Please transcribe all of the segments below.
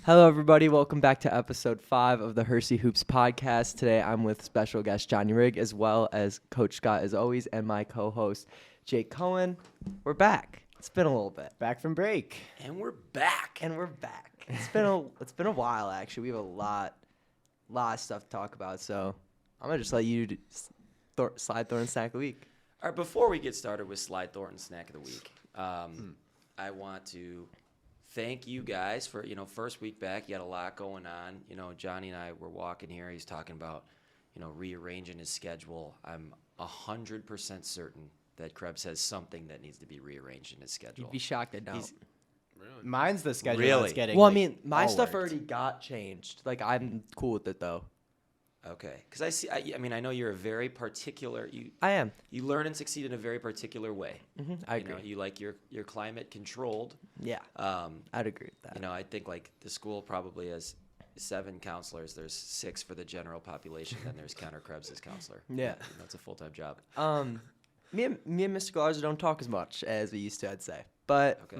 Hello, everybody. Welcome back to episode 5 of the Hersey Hoops podcast. Today, I'm with special guest Johnny Ryg, as well as Coach Scott, as always, and my co-host Jake Cohen. We're back. It's been a little bit. Back from break, and we're back. It's been a while, actually. We have a lot of stuff to talk about. So I'm gonna just let you slide Thornton snack of the week. All right. Before we get started with Slide Thornton snack of the week, I want to thank you guys for, first week back, you had a lot going on. Johnny and I were walking here. He's talking about, rearranging his schedule. I'm 100% certain that Krebs has something that needs to be rearranged in his schedule. You'd be shocked I don't. really? Mine's the schedule Really? that's getting. Well, I like, mean, my all stuff worked. already got changed. Like, I'm cool with it, though. Okay. Because I know you're a very particular, I am. you learn and succeed in a very particular way. I agree. You like your climate controlled. Yeah, I'd agree with that. I think like the school probably has 7 counselors. There's 6 for the general population. Then there's Counter Krebs as counselor. Yeah. It's a full-time job. Me and Mr. Garza don't talk as much as we used to, I'd say. But Okay.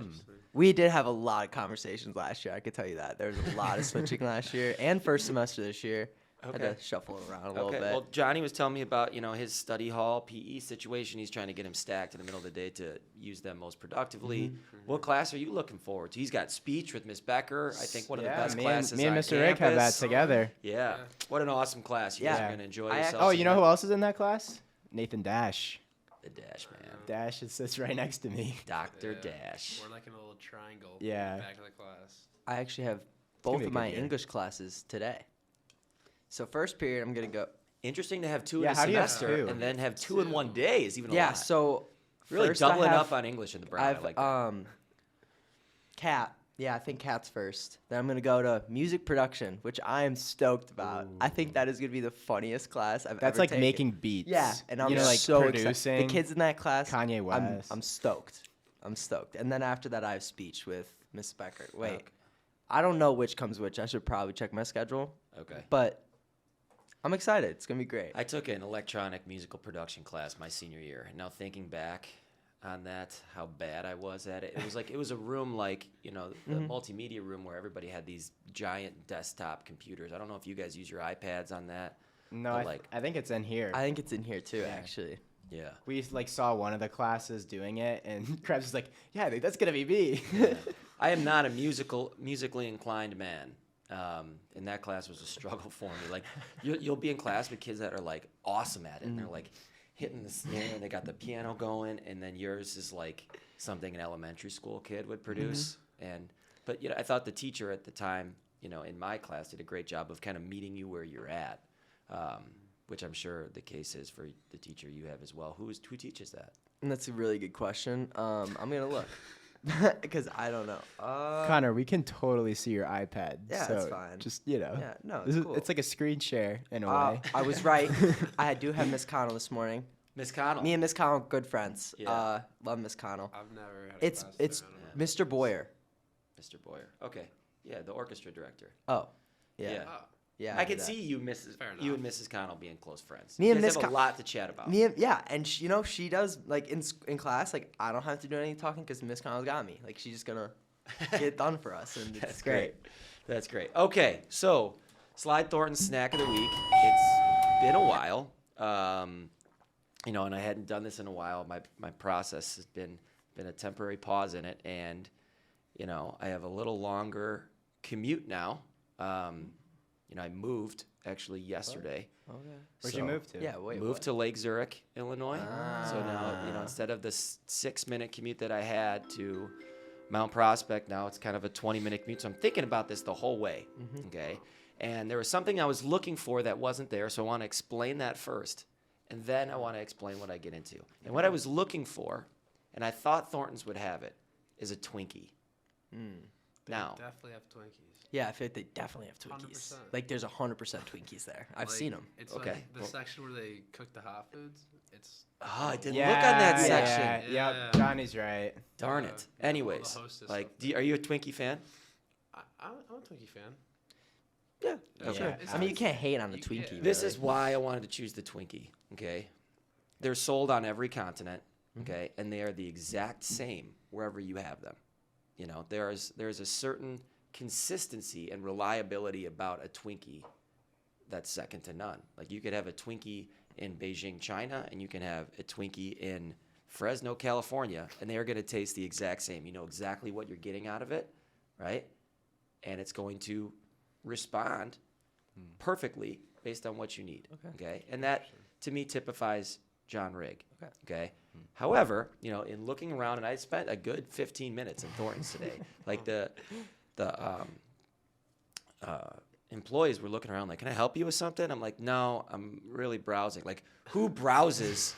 we did have a lot of conversations last year. I could tell you that. There was a lot of switching last year and first semester this year. Okay. Had to shuffle it around a little Okay. bit. Well, Johnny was telling me about, his study hall PE situation. He's trying to get him stacked in the middle of the day to use them most productively. What class are you looking forward to? He's got speech with Miss Becker. I think one of the best classes me and on Mr. Ryg have that campus. together. Yeah. What an awesome class. You guys are going to enjoy yourselves. Oh, you know who else is in that class? Nathan Dash. The Dash, man. Dash sits right next to me. Dr. Dash. We're like in a little triangle. Yeah. Back of the class. I actually have gonna both be a of good my year. English classes today. So first period, I'm going to go. Interesting to have 2 Yeah, in a how do you have semester 2? and then have 2 in one day is even a Yeah, lot. so really first I doubling have- up on English in the Brown. I've I like that. Cat. Yeah, I think Cat's first. Then I'm going to go to music production, which I am stoked about. I think that is going to be the funniest class I've That's ever like taken. making beats. Yeah, and I'm like so producing. excited. The kids in that class, Kanye West. I'm stoked. I'm stoked. And then after that, I have speech with Miss Becker. Wait, Okay. I don't know which comes which. I should probably check my schedule. Okay. But I'm excited. It's going to be great. I took an electronic musical production class my senior year, and now thinking back on that, how bad I was at it. It was a room like, the multimedia room where everybody had these giant desktop computers. I don't know if you guys use your iPads on that. No, But, I think it's in here. I think it's in here too, Yeah. actually. Yeah. We saw one of the classes doing it, and Krebs was like, "Yeah, I think that's gonna be me." Yeah. I am not a musically inclined man. And that class was a struggle for me. Like, you'll be in class with kids that are like awesome at it, and they're like hitting the snare, and they got the piano going, and then yours is like something an elementary school kid would produce. But I thought the teacher at the time, in my class, did a great job of kind of meeting you where you're at, which I'm sure the case is for the teacher you have as well. Who teaches that? And that's a really good question. I'm going to look because I don't know. Connor, we can totally see your iPad. Yeah, so that's fine. Just Yeah, no, this it's is, cool. it's like a screen share in a way. I was right. I do have Miss Connell this morning. Miss Connell. Me and Miss Connell, good friends. Yeah. Love Miss Connell. I've never had a It's class it's that I don't know. Mr. Boyer. Mr. Boyer. Okay. Yeah, the orchestra director. Oh, yeah. Yeah. Oh, Yeah, I do can that. see you, Fair you and enough. Mrs. Connell being close friends. Me you and guys Miss have a Con- lot to chat about. And she does like in class. Like I don't have to do any talking because Miss Connell's got me. Like she's just gonna get it done for us, and it's That's great. That's great. Okay, so Slide Thornton's snack of the week. It's been a while, and I hadn't done this in a while. My process has been a temporary pause in it, and I have a little longer commute now. I moved actually yesterday. Okay. Where'd you move to? Yeah. Wait. Moved to Lake Zurich, Illinois. So now, Ah. instead of the 6-minute commute that I had to Mount Prospect, now it's kind of a 20-minute commute. So I'm thinking about this the whole way, okay? And there was something I was looking for that wasn't there, so I want to explain that first, and then I want to explain what I get into. And what I was looking for, and I thought Thornton's would have it, is a Twinkie. They Now, definitely have Twinkies. Yeah, I feel like they definitely have Twinkies. 100%. Like there's 100% Twinkies there. I've seen them. It's Okay. like the Well- section where they cook the hot foods. It's oh, I didn't look on that section. Yeah, Yeah. Johnny's right. Darn Yeah, it. the Anyways, hostess like, up are you a Twinkie fan? I'm a Twinkie fan. Yeah, Yeah. sure. It's- I mean, you can't hate on the you Twinkie. can't. This really. is why I wanted to choose the Twinkie. Okay, they're sold on every continent. Okay, and they are the exact same wherever you have them. You know, there's a certain consistency and reliability about a Twinkie that's second to none. Like you could have a Twinkie in Beijing, China, and you can have a Twinkie in Fresno, California, and they are going to taste the exact same. You know exactly what you're getting out of it, right? And it's going to respond perfectly based on what you need. Okay. And that to me typifies John Ryg. Okay. However, you know, in looking around, and I spent a good 15 minutes in Thornton's today. Like the employees were looking around like, can I help you with something? I'm like, no, I'm really browsing. Like, who browses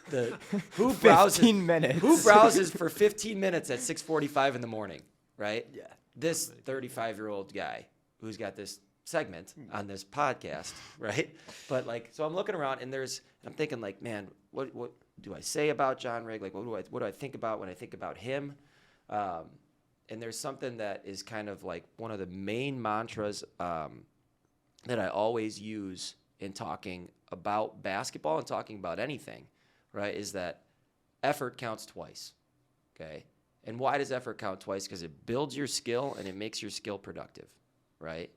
15 minutes. Who browses for 15 minutes at 6:45 in the morning, right? Yeah. This 35-year-old guy who's got this segment on this podcast, right? But like, so I'm looking around and I'm thinking like, man, what do I say about John Ryg? Like, what do I think about when I think about him? And there's something that is kind of like one of the main mantras that I always use in talking about basketball and talking about anything, right? Is that effort counts twice, okay? And why does effort count twice? Because it builds your skill and it makes your skill productive, right?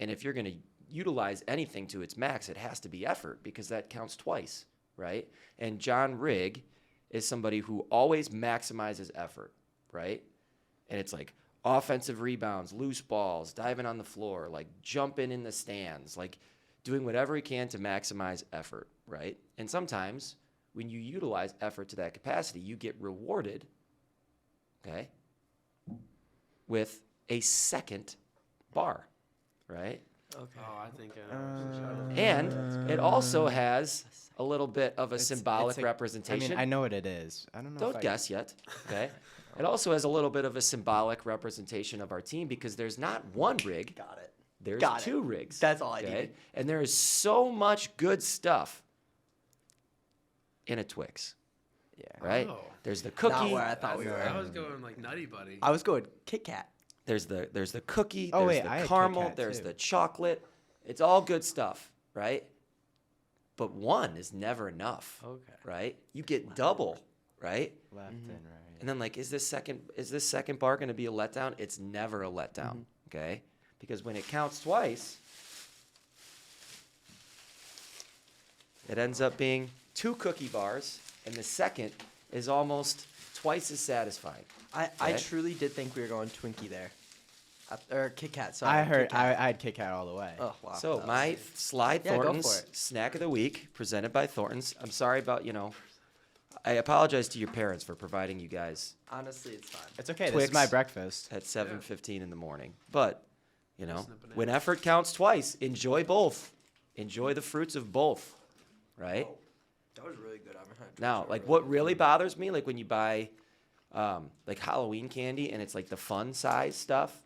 And if you're going to utilize anything to its max, it has to be effort because that counts twice, right? And John Ryg is somebody who always maximizes effort, right? And it's like offensive rebounds, loose balls, diving on the floor, like jumping in the stands, like doing whatever he can to maximize effort, right? And sometimes when you utilize effort to that capacity, you get rewarded, okay, with a second bar, right? Okay. Oh, I think I know. And it also has a little bit of a symbolic I representation. mean, I know what it is. I don't know. Don't guess yet, okay? It also has a little bit of a symbolic representation of our team because there's not one Ryg. Got it. There's Got it. two Rygs. That's all I needed. And there is so much good stuff in a Twix, Yeah. right? Oh. There's the cookie. Not where I thought we were. I was going like Nutty Buddy. I was going Kit Kat. There's the cookie. Oh, there's wait, the I had Kit caramel. Kat, There's too. the chocolate. It's all good stuff, right? But one is never enough, Okay. right? You get double, right? Left and right. And then like, is this second bar going to be a letdown? It's never a letdown, okay? Because when it counts twice, it ends up being 2 cookie bars, and the second is almost twice as satisfying. I Okay. truly did think we were going Twinkie there. Or Kit Kat, sorry. I heard. Kit Kat. I had Kit Kat all the way. Oh, wow. So that my was- Slide Yeah, go for Thornton's it. snack of the week, presented by Thornton's. I'm sorry about, I apologize to your parents for providing you guys Honestly, it's fine. It's okay. This Twix. is my breakfast. at 7:15 in the morning. But, Listen to bananas. when effort counts twice, enjoy both. Enjoy the fruits of both, right? That was really good. I haven't had Now, like what really bothers me, like when you buy like Halloween candy and it's like the fun size stuff,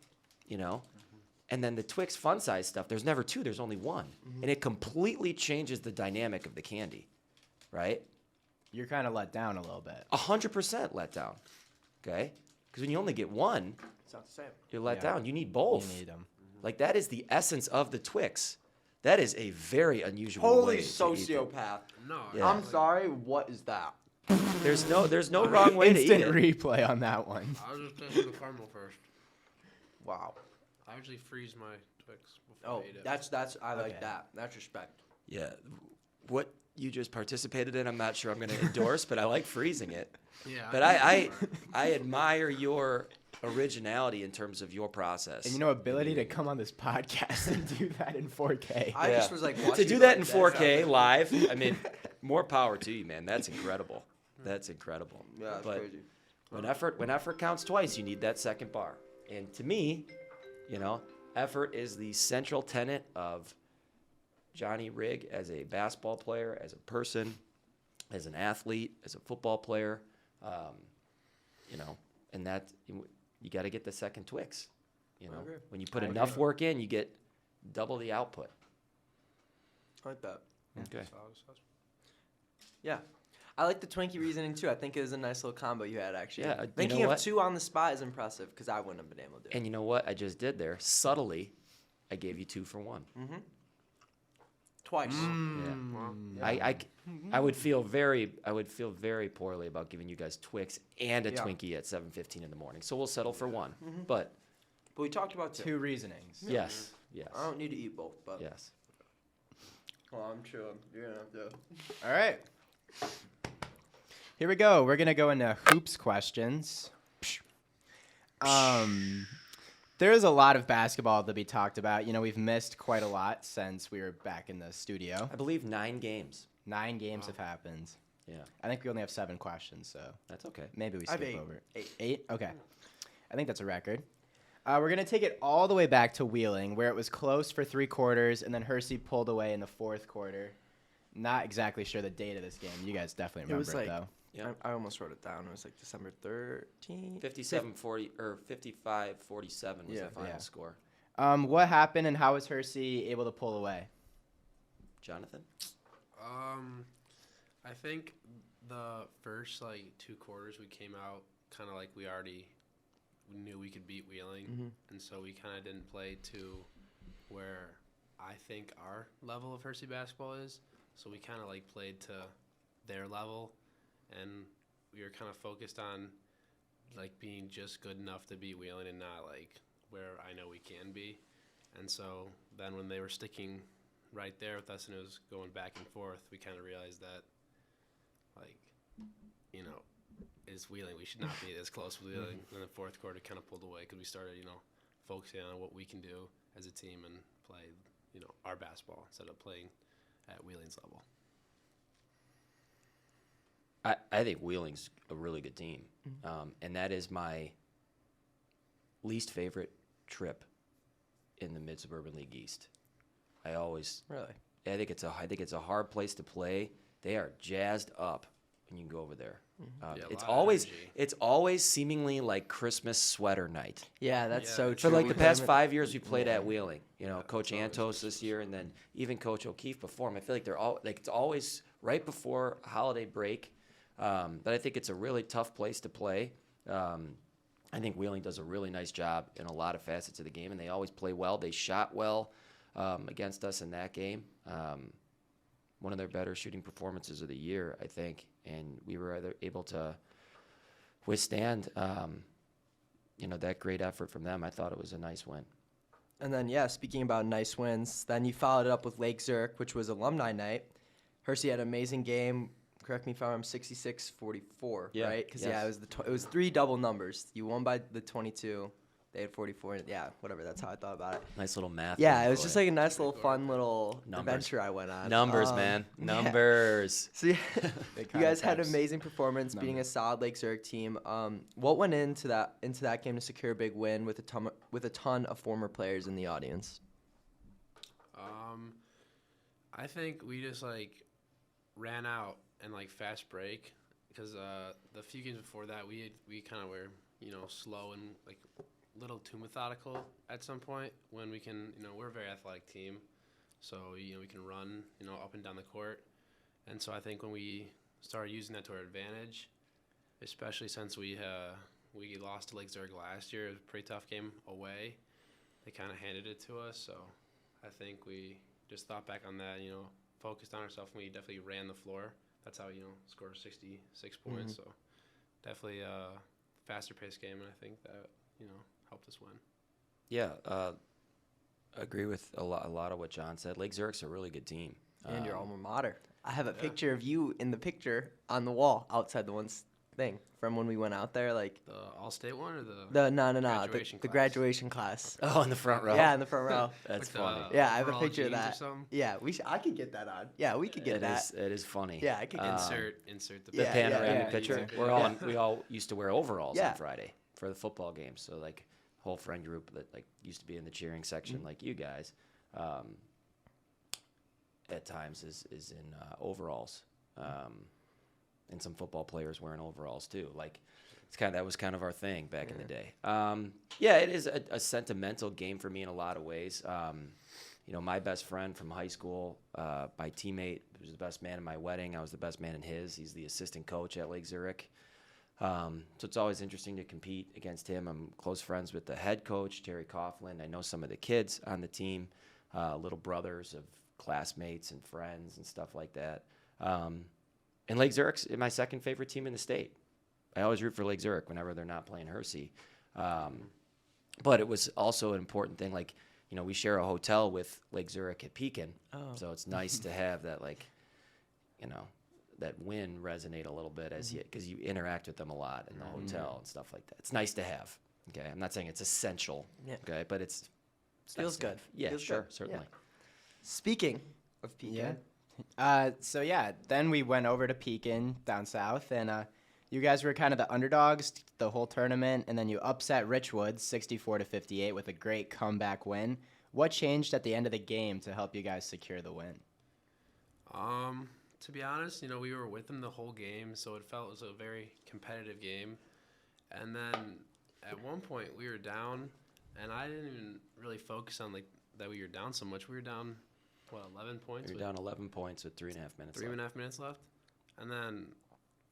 and then the Twix fun size stuff, there's never 2, there's only 1. And it completely changes the dynamic of the candy, right? You're kind of let down a little bit. 100% let down, okay? Because when you only get 1, It's not the same. you're let Yeah. down. You need both. You need them. Like that is the essence of the Twix. That is a very unusual Holy way to eat them. sociopath. No. Yeah. I'm sorry. What is that? There's no wrong way to eat Instant it. replay on that one. I was just tasting the caramel first. Wow. I usually freeze my Twix before Oh, I eat it. that's I like Okay. that. That's respect. Yeah. What you just participated in, I'm not sure I'm going to endorse, but I like freezing it. Yeah. But I admire your originality in terms of your process. And ability to come on this podcast and do that in 4K. I just was like to watching do you that in like 4K live. I mean, more power to you, man. That's incredible. That's incredible. Yeah, that's but crazy. when effort counts twice, you need that second bar. And to me, effort is the central tenet of Johnny Ryg as a basketball player, as a person, as an athlete, as a football player. And that you got to get the second Twix. agree. When you put I enough agree. work in, you get double the output. I like that. Okay. Sauce. Yeah. I like the Twinkie reasoning too. I think it was a nice little combo you had actually. Yeah, you Thinking know of what? 2 on the spot is impressive because I wouldn't have been able to do it. And you know what I just did there? Subtly I gave you 2 for 1. Twice. Wow. I would feel very poorly about giving you guys Twix and a Yeah. Twinkie at 7:15 in the morning. So we'll settle for 1. But But we talked about 2. 2 reasonings. yes. I don't need to eat both, but Yes. well, I'm sure you're gonna have to. All right. Here we go. We're gonna go into hoops questions. There is a lot of basketball to be talked about. You know, we've missed quite a lot since we were back in the studio. I believe 9 games. 9 games have happened. Yeah. I think we only have 7 questions, so That's okay. maybe we I have skip 8. over it. 8? Okay. I think that's a record. We're going to take it all the way back to Wheeling, where it was close for 3 quarters, and then Hersey pulled away in the 4th quarter. Not exactly sure the date of this game. You guys definitely It was remember it, like- though. Yeah. I almost wrote it down. It was like December 13th. 57-40 or 55-47 was Yeah. the final Yeah. score. What happened, and how was Hersey able to pull away? Jonathan? I think the first 2 quarters we came out kind of like we knew we could beat Wheeling, and so we kind of didn't play to where I think our level of Hersey basketball is. So we kind of played to their level, and we were kind of focused on being just good enough to beat Wheeling and not where I know we can be. And so then when they were sticking right there with us and it was going back and forth, we kind of realized that it's Wheeling. We should not be this close with Wheeling. And the 4th quarter kind of pulled away because we started, focusing on what we can do as a team and play, our basketball instead of playing at Wheeling's level. I think Wheeling's a really good team. And that is my least favorite trip in the Mid-Suburban League East. Really? I think it's a hard place to play. They are jazzed up when you go over there. It's always seemingly like Christmas sweater night. Yeah, that's Yeah. so For, true. For We the played past them 5 years, we played Yeah. at Wheeling. Coach it's always Antos this Christmas year, and then even Coach O'Keefe before him. I feel like they're all it's always right before holiday break. But I think it's a really tough place to play. I think Wheeling does a really nice job in a lot of facets of the game, and they always play well. They shot well against us in that game. One of their better shooting performances of the year, I think, and we were able to withstand, that great effort from them. I thought it was a nice win. And then, speaking about nice wins, then you followed it up with Lake Zurich, which was alumni night. Hersey had an amazing game. Correct me if I'm wrong, 66-44, Yeah, right? Because, yes. it was 3 double numbers. You won by the 22. They had 44. Yeah, whatever. That's how I thought about it. Nice little math. Yeah, game it was for just you. like a nice little fun little Numbers. adventure I went on. Numbers, man. Yeah. Numbers. So, Big you guys had an concepts. amazing performance, beating a Numbers. solid Lake Zurich team. What went into that game to secure a big win with a ton of former players in the audience? I think we just ran out and fast break because the few games before that we kind of were slow and a little too methodical at some point when we can we're a very athletic team, so we can run up and down the court, and so I think when we started using that to our advantage, especially since we lost to Lake Zurich last year, it was a pretty tough game away. They kind of handed it to us, so I think we just thought back on that, focused on ourselves, and we definitely ran the floor. That's how, scored 66 points. So definitely a faster paced game, and I think that, helped us win. Yeah, agree with a lot of what John said. Lake Zurich's a really good team. And your alma mater. I have a picture of you in the picture on the wall outside the thing from when we went out there. The All-State one or The graduation class. Oh, in the front row. Yeah, in the front row. That's the funny. Yeah, I have a overall picture of jeans or that. something? Yeah, I could get that on. Yeah, we could get that. It is funny. Yeah, I could get Insert the The Yeah, panoramic yeah, picture. yeah. We all used to wear overalls Yeah. on Friday for the football games. So whole friend group that used to be in the cheering section like you guys, at times is in overalls, and some football players wearing overalls too. That was kind of our thing back in the day. It is a sentimental game for me in a lot of ways. My best friend from high school, my teammate, was the best man in my wedding. I was the best man in his. He's the assistant coach at Lake Zurich. So it's always interesting to compete against him. I'm close friends with the head coach, Terry Coughlin. I know some of the kids on the team, little brothers of classmates and friends and stuff like that. And Lake Zurich's my second favorite team in the state. I always root for Lake Zurich whenever they're not playing Hersey. But it was also an important thing. Like, we share a hotel with Lake Zurich at Pekin. Oh. So it's nice to have that, that win resonate a little bit because you interact with them a lot in the hotel and stuff like that. It's nice to have. Okay, I'm not saying it's essential. Yeah. Okay, but it's Feels nice to good. have. Yeah, Feels sure, good. certainly. Yeah. Speaking of Pekin, Then we went over to Pekin down south, and you guys were kind of the underdogs the whole tournament, and then you upset Richwood 64-58 with a great comeback win. What changed at the end of the game to help you guys secure the win? To be honest, we were with them the whole game, so it felt it was a very competitive game. And then at one point we were down, and I didn't even really focus on that we were down so much. We were down 11 points. We were down 11 points with 3.5 minutes. 3.5 minutes left, and then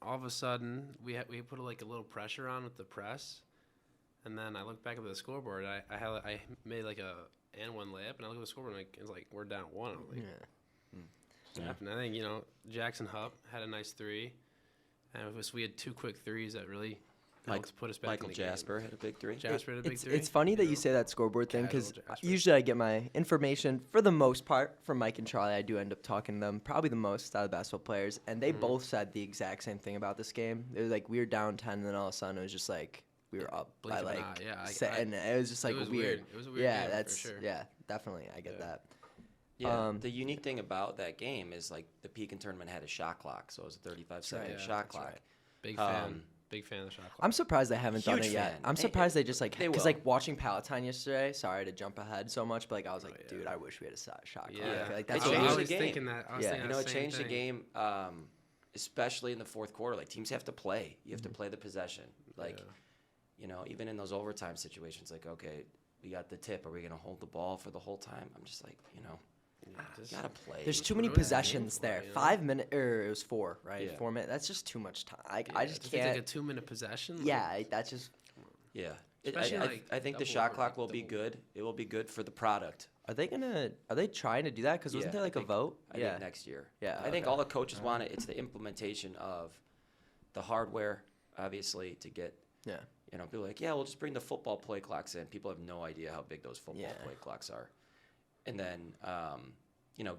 all of a sudden we put a little pressure on with the press, and then I looked back at the scoreboard. I made a and one layup, and I looked at the scoreboard, and it's like we're down one. I'm like, happened. I think Jackson Hupp had a nice three, and we had two quick threes that really helped put us back. Michael in the Jasper had a big three. Jasper had a big three. It's funny that you say that scoreboard thing because Casual Jasper. usually I get my information for the most part from Mike and Charlie. I do end up talking to them probably the most out of basketball players, and they both said the exact same thing about this game. It was like we were down 10, and then all of a sudden it was just like we were up by blink of an eye. and it was just like it was weird. It was a weird Yeah, game, that's for sure. yeah, definitely I get Yeah. that. Yeah, the unique thing about that game is the Pekin tournament had a shot clock, so it was a 35-second Yeah, shot that's clock. right. Big fan. Um, Big fan of the shot clock. I'm surprised they haven't done Huge it yet. fan. I'm surprised they just they because will. watching Palatine yesterday. Sorry to jump ahead so much, but I was like, yeah. dude, I wish we had a shot clock. Yeah. Like It that's changed I the was game. thinking that. I was Yeah. thinking it the same changed the thing. game, especially in the fourth quarter. Like teams have to play. You have to play the possession. Even in those overtime situations, okay, we got the tip. Are we gonna hold the ball for the whole time? I'm just like, you gotta play. There's too What many do we have possessions for, there. you know? 5 minutes, or it was 4, right? Yeah. 4 minutes. That's just too much time. I just It's can't. like a 2-minute possession. Yeah, that's just. Yeah. Especially, I think the double shot or, clock will be good. It will be good for the product. Are they trying to do that? Because wasn't Yeah, there I a think- vote? I think next year. Yeah, I think okay. all the coaches want it. It's the implementation of the hardware, obviously, to get. Yeah. People are like, yeah, we'll just bring the football play clocks in. People have no idea how big those football play clocks are. And then,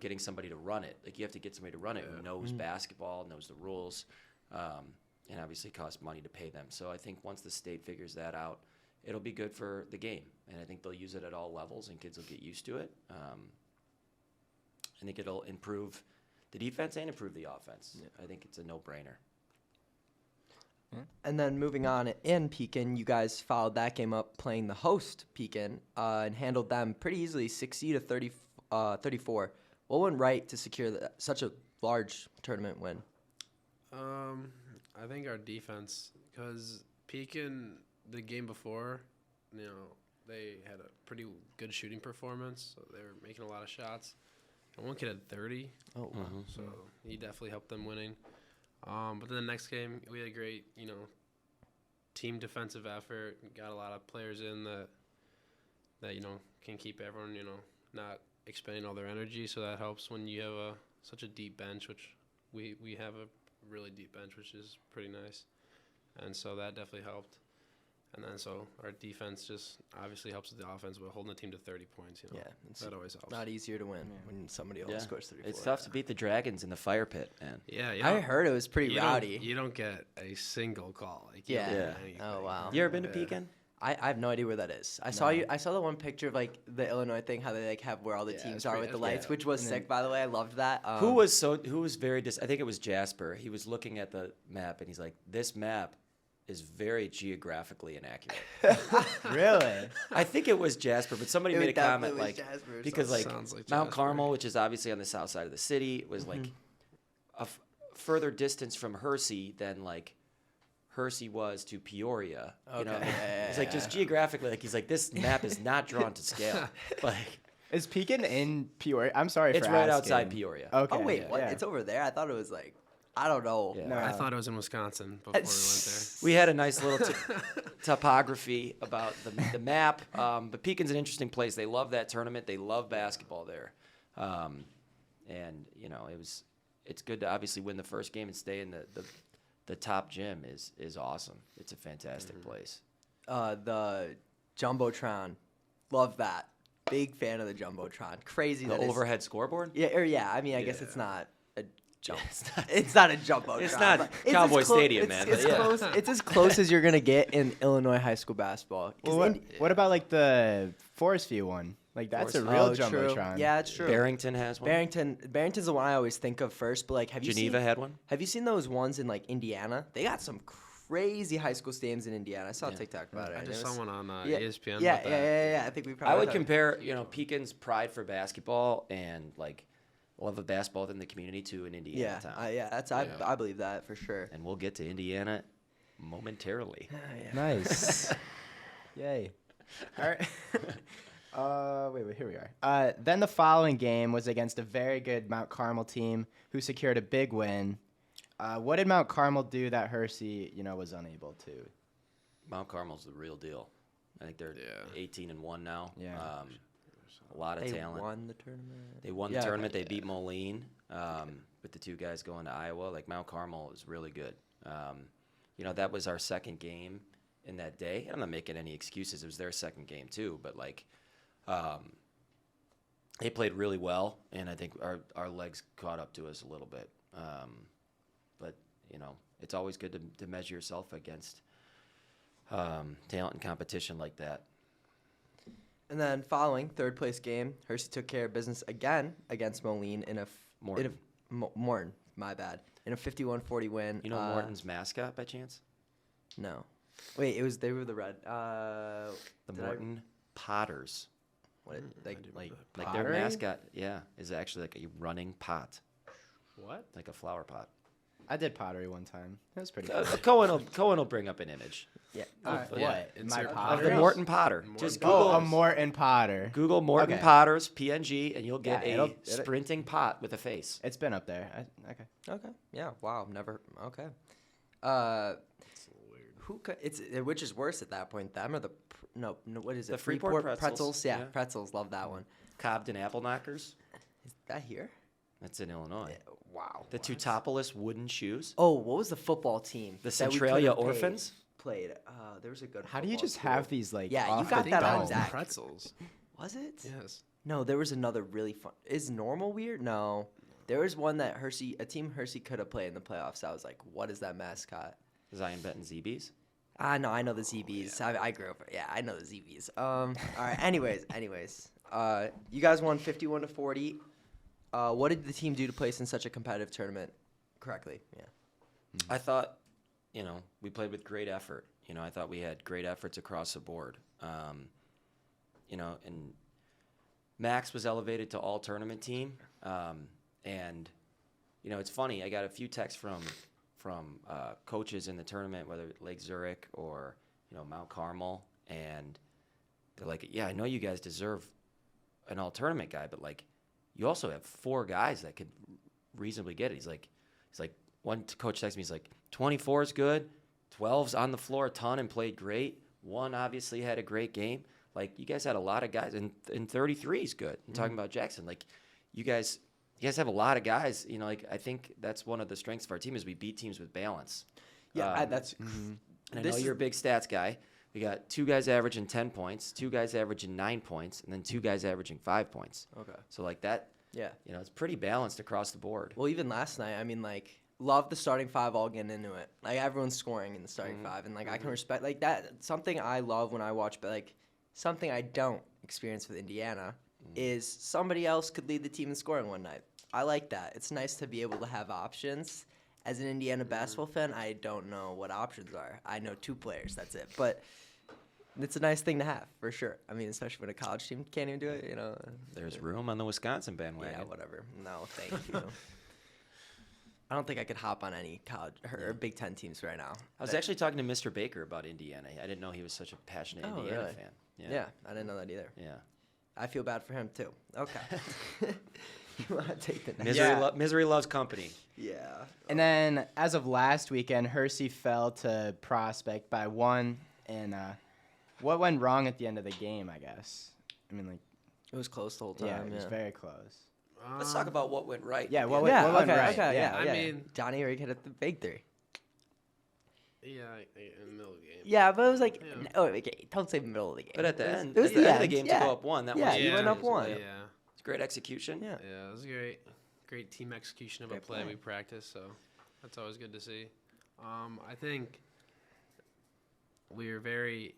getting somebody to run it. You have to get somebody to run it who knows basketball, knows the rules, and obviously costs money to pay them. So I think once the state figures that out, it'll be good for the game. And I think they'll use it at all levels, and kids will get used to it. I think it'll improve the defense and improve the offense. Yeah. I think it's a no-brainer. And then moving on in Pekin, you guys followed that game up playing the host Pekin and handled them pretty easily, 60-34. What went right to secure such a large tournament win? I think our defense, because Pekin, the game before, they had a pretty good shooting performance. So they were making a lot of shots. And one kid had 30. Oh, wow. So he definitely helped them winning. But then the next game, we had a great, team defensive effort. Got a lot of players in that can keep everyone, not expending all their energy. So that helps when you have such a deep bench, which we have a really deep bench, which is pretty nice. And so that definitely helped. And then so our defense just obviously helps with the offense, but holding the team to 30 points, Yeah, it's that always helps. not easier to win when somebody else scores 34. It's tough to beat the Dragons in the fire pit, man. Yeah, I heard it was pretty you rowdy. You don't get a single call. You Yeah. don't get Yeah. anything. Oh, wow. You ever been to Pekin? I have no idea where that is. I saw the one picture of the Illinois thing, how they have where all the teams it's are pretty- with the it's lights, pretty- which was sick, by the way. I loved that. Who was very I think it was Jasper. He was looking at the map and he's like, this map is very geographically inaccurate. really? I think it was Jasper, but somebody It made a definitely comment was Jasper or because Sounds like Mount Jasper. Carmel, which is obviously on the south side of the city, was a further distance from Hersey than Hersey was to Peoria. Okay. It's just geographically, he's like, this map is not drawn to scale. Is Pekin in Peoria? I'm sorry It's for right asking. outside Peoria. Okay. Oh wait, what? yeah. It's over there. I thought it was I don't know. Yeah. No. I thought it was in Wisconsin before we went there. We had a nice little topography about the map, but Pekin's an interesting place. They love that tournament. They love basketball there, and it's good to obviously win the first game and stay in the top gym is awesome. It's a fantastic place. The Jumbotron, love that. Big fan of the Jumbotron. Crazy The that it's- overhead scoreboard. Yeah. I mean, I guess Yeah. it's not a jump. Yeah, It's not a Jumbotron. It's not but Cowboy as clo- Stadium, it's, man, It's, but yeah. close, it's as close as you're gonna get in Illinois high school basketball. 'Cause Well, what about like the Forest View one? Like that's a real true. jumbotron. Yeah, it's true. Barrington has one. Barrington's the one I always think of first. But like, Geneva had one. Have you seen those ones in like Indiana? They got some crazy high school stadiums in Indiana. I saw a TikTok about it. I and just it was- saw one on yeah, ESPN. Yeah, about that. yeah. I think we probably. I would talked- compare, Pekin's pride for basketball and like love of basketball within the community to an Indiana Yeah, town. I believe that for sure. And we'll get to Indiana momentarily. Nice. Yay. All right. Wait, here we are. Then the following game was against a very good Mount Carmel team who secured a big win. What did Mount Carmel do that Hersey, was unable to? Mount Carmel's the real deal. I think they're Yeah. 18-1 now. Yeah. A lot of They talent. won the tournament. They won Yeah, the tournament. okay, They beat Moline with the two guys going to Iowa. Like Mount Carmel is really good. That was our second game in that day. I'm not making any excuses. It was their second game too. But like, they played really well, and I think our legs caught up to us a little bit. But it's always good to measure yourself against talent and competition like that. And then following third place game, Hersey took care of business again against Moline in a Morton. Morton, my bad, in a 51-40 win. You know Morton's mascot by chance? No, wait, they were the red. The Did I- Morton Potters. What? Like Like their Pottery? mascot, is actually like a running pot, What? like a flower pot. I did pottery one time. That was pretty cool. Cohen will bring up an image yeah. What? yeah. My Insert of pottery? the Morton Potter. Morton Just Potter. Google Oh, a Morton Potter. Google Morton Okay. Potters PNG, and you'll get Yeah, a it'll- sprinting pot with a face. It's been up there. Okay. Okay. Yeah. Wow. Never. Okay. It's a little weird. Who? Which is worse at that point? Them or the? No. What is it? The Freeport pretzels. Yeah, Yeah. pretzels. Love that one. Cobden apple knockers. Is that here? That's in Illinois. Wow. The two topless wooden shoes. Oh, what was the football team? The that we Centralia could've Orphans. Played. There was a good. How do you football just school. have these like? Yeah, you off got the that dome? on deck. Pretzels. Was it? Yes. No, there was another really fun. Is normal weird? No. There was one that a team Hersey could have played in the playoffs. I was like, what is that mascot? Zion Benton ZBs. No, I know the ZBs. I grew up. Yeah, I know the ZBs. All right. Anyways. You guys won 51-40. What did the team do to place in such a competitive tournament correctly? Yeah. I thought, we played with great effort. I thought we had great efforts across the board. And Max was elevated to all tournament team. And it's funny. I got a few texts from coaches in the tournament, whether Lake Zurich or Mount Carmel, and they're like, "Yeah, I know you guys deserve an all tournament guy, but like, you also have 4 guys that could reasonably get it." He's like, one coach texted me. He's like, 24 is good, 12's on the floor a ton and played great. 1 obviously had a great game. Like, you guys had a lot of guys, and 33 is good. I'm talking about Jackson. Like, you guys have a lot of guys. I think that's one of the strengths of our team is we beat teams with balance. Yeah, that's. And I This know is- you're a big stats guy. We got 2 guys averaging 10 points, 2 guys averaging 9 points, and then 2 guys averaging 5 points. Okay. So like that, Yeah. it's pretty balanced across the board. Well, even last night, I mean, like, love the starting 5 all getting into it. Like, everyone's scoring in the starting 5, and like I can respect like that. Something I love when I watch, but like something I don't experience with Indiana is somebody else could lead the team in scoring one night. I like that. It's nice to be able to have options. As an Indiana basketball fan, I don't know what options are. I know 2 players. That's it. But it's a nice thing to have, for sure. I mean, especially when a college team can't even do it, There's room on the Wisconsin bandwagon. Yeah, whatever. No, thank you. I don't think I could hop on any college or Big Ten teams right now. I was actually talking to Mr. Baker about Indiana. I didn't know he was such a passionate Oh, Indiana really? fan. Yeah, I didn't know that either. Yeah. I feel bad for him too. Okay. You want to take the next? Misery, Yeah. misery loves company. Yeah. And then, as of last weekend, Hersey fell to Prospect by 1. And what went wrong at the end of the game, I guess? I mean, like, It was close the whole time. yeah, it was very close. Let's talk about what went right. Yeah, what Yeah, went okay, right? okay, Yeah. yeah. I yeah. mean- Johnny Ryg hit the big 3. Yeah, in the middle of the game. Yeah, but it was like, Yeah. oh, okay, don't say middle of the game. But at the It was- end, it was at the end of the end, game yeah. to go up 1, that Yeah, was you went up it was a 1. layup. Yeah. It's great execution. Yeah. Yeah, it was great team execution of a Great play play. we practiced, so that's always good to see. I think we were very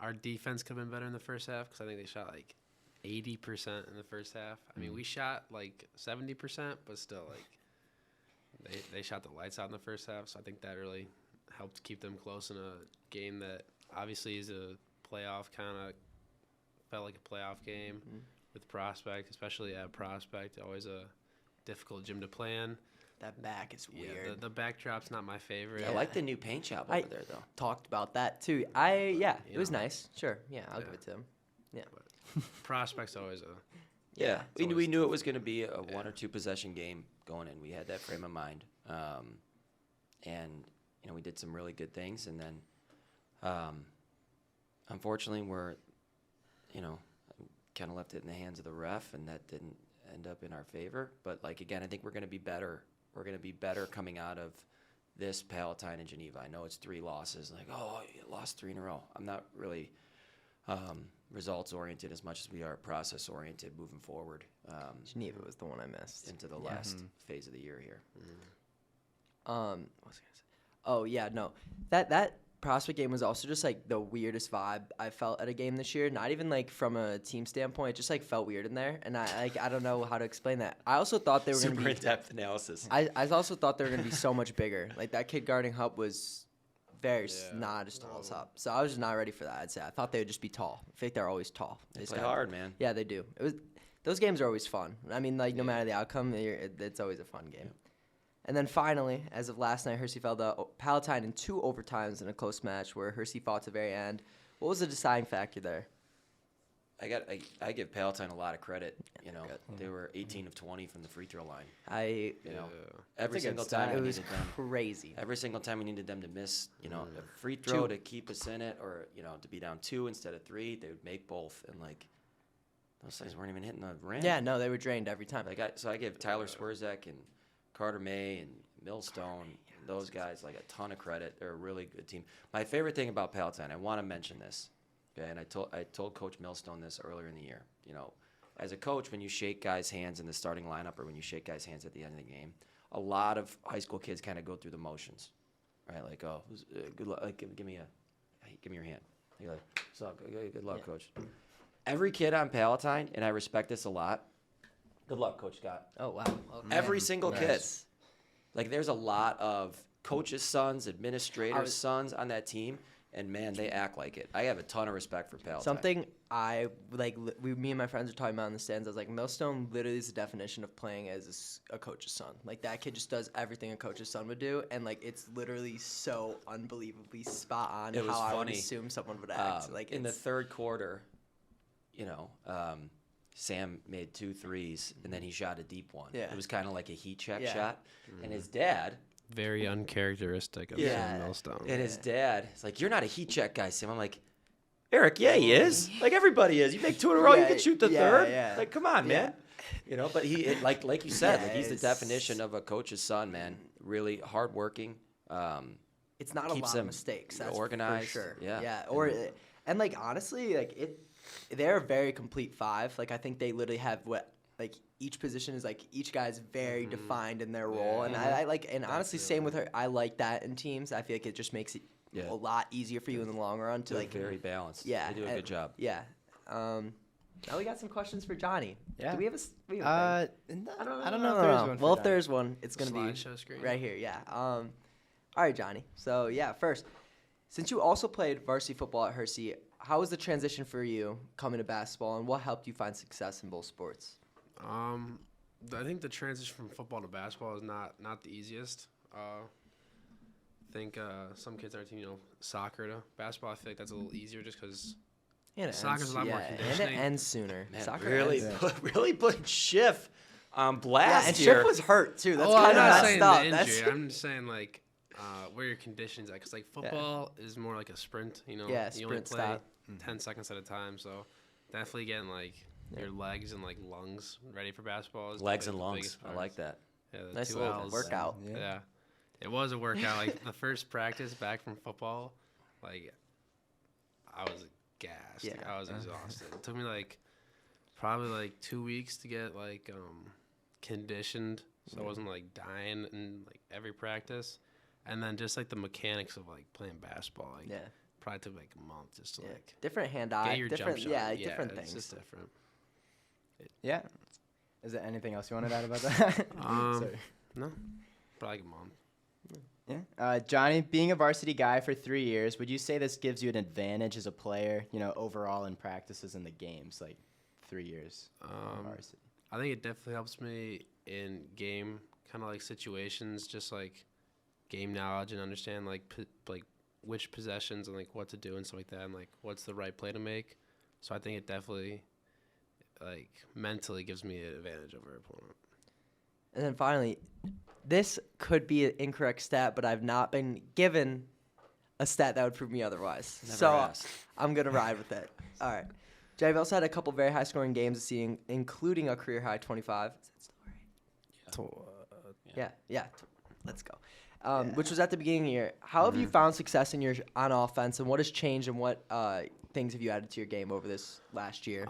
our defense could have been better in the first half because I think they shot like 80% in the first half. I mean, we shot like 70%, but still, like they shot the lights out in the first half. So I think that really helped keep them close in a game that obviously is a playoff kind of felt like a playoff game with Prospect, especially at Prospect. Always a difficult gym to play in. That back is Yeah, weird. the backdrop's not my favorite. I like the new paint job over there, though. Talked about that too. It you was know. nice. Sure. Yeah, I'll give Yeah. it to him. Yeah. Prospect's always a Yeah, it's we always knew it tough. was going to be a 1 or 2 possession game going in. We had that frame of mind, and we did some really good things. And then, unfortunately, we're kind of left it in the hands of the ref, and that didn't end up in our favor. But like again, I think we're going to be better. We're going to be better coming out of this Palatine and Geneva. I know it's 3 losses. Like, oh, you lost 3 in a row. I'm not really results oriented as much as we are process oriented moving forward Geneva was the one I missed. into the Yeah. last phase of the year here. What was I gonna say? Oh yeah, no. That Prospect game was also just like the weirdest vibe I felt at a game this year. Not even like from a team standpoint, it just like felt weird in there, and I don't know how to explain that. I also thought they were Super gonna be. in-depth analysis. I also thought they were gonna be so much bigger. Like that kid guarding Hupp was not as tall as Hupp, so I was just not ready for that. I'd say I thought they would just be tall. I think they're always tall. They just play gotta- hard, man. Yeah, they do. Those games are always fun. I mean, like no matter the outcome, it's always a fun game. And then finally, as of last night, Hersey fell to Palatine in 2 overtimes in a close match where Hersey fought to the very end. What was the deciding factor there? I give Palatine a lot of credit. good. They were 18 of 20 from the free throw line. I Every That's a good single stat. time it we was needed them. crazy. Every single time we needed them to miss, a free throw to keep us in it, or to be down 2 instead of 3, they would make both, and like those things weren't even hitting the rim. Yeah, no, they were drained every time. So I give Tyler Swerzak and Carter May and Millstone, those guys, like a ton of credit. They're a really good team. My favorite thing about Palatine, I want to mention this, okay? And I told Coach Millstone this earlier in the year. As a coach, when you shake guys' hands in the starting lineup or when you shake guys' hands at the end of the game, a lot of high school kids kind of go through the motions, right? Like, oh, good luck. Like, give me your hand. You're like, so good luck, coach. Every kid on Palatine, and I respect this a lot. Good luck, Coach Scott. Oh wow. Okay. Every single kid. Nice. Like, there's a lot of coaches' sons, administrators' sons on that team, and man, they act like it. I have a ton of respect for Palatine. Something I like. Me and my friends were talking about in the stands. I was like, Millstone literally is the definition of playing as a coach's son. Like that kid just does everything a coach's son would do, and like it's literally so unbelievably spot on It was how I would funny. assume someone would act. Like in the it's- third quarter, Sam made 2 threes, and then he shot a deep one. Yeah. It was kind of like a heat check Yeah. shot, and his dad. very uncharacteristic of Yeah. Sam Millstone. And his dad is like, "You're not a heat check guy, Sam." I'm like, "Eric, yeah, he is. Like everybody is. You make 2 in a row, you Yeah, can shoot the yeah, third. yeah. Like, come on, man." But like you said, Yeah, like he's the it's- definition of a coach's son, man. Really hardworking. It's not a keeps lot them of mistakes. That's organized, for sure. yeah. Yeah. And like honestly, like they're a very complete 5. Like I think they literally have like each position is like each guy's very defined in their role, and I like, and honestly, same with her. I like that in teams. I feel like it just makes it Yeah. a lot easier for you in the long run to They're like very balanced. yeah. They do a and- good job. Yeah. Now we got some questions for Johnny. Yeah. Do we have a? We have a thing? I don't know if there's one. Well, for if there's one, it's gonna be Slideshow screen. right here. Yeah. All right, Johnny. So yeah, first, since you also played varsity football at Hersey, how was the transition for you coming to basketball, and what helped you find success in both sports? I think the transition from football to basketball is not the easiest. I think some kids on our team, soccer to basketball. I feel like that's a little easier just because And it Soccer's ends- a lot more yeah, and it conditioning. ends sooner. Man, Soccer really, ends- really put Schiff on Yeah, blast and here. Chip was hurt too. That's Oh, I'm kind of not messed saying up. the injury. That's I'm just saying like where your conditions at, because like football is more like a sprint. You know, Yeah, you only sprint play style. 10 seconds at a time. So definitely getting like your legs and like lungs ready for basketball. Is Legs like, and the lungs. biggest I part. like that. Yeah, the nice 2 little Ls. workout. Yeah. It was a workout. Like the first practice back from football, like I was gassed. Like, Yeah. I was exhausted. It took me like probably like 2 weeks to get like conditioned, so I wasn't like dying in like every practice. And then just like the mechanics of like playing basketball, like Yeah, probably took like a month just to yeah. like Different hand-eye. get your Different, jump shot. yeah, different it's things. just different. Yeah. Is there anything else you wanted to add about that? Sorry. No, probably like a month. Yeah. Johnny, being a varsity guy for 3 years, would you say this gives you an advantage as a player, overall in practices and the games, like 3 years of varsity? I think it definitely helps me in game kind of like situations, just like game knowledge and understand like like which possessions and like what to do and stuff like that, and like what's the right play to make. So I think it definitely like mentally gives me an advantage over an opponent. And then finally, this could be an incorrect stat, but I've not been given a stat that would prove me otherwise. Never so asked. I'm going to ride with it. All right. Jay, I've also had a couple very high-scoring games this season, including a career-high 25. Is that still right? Yeah. Let's go. Which was at the beginning of the year. How have you found success on offense, and what has changed, and what things have you added to your game over this last year?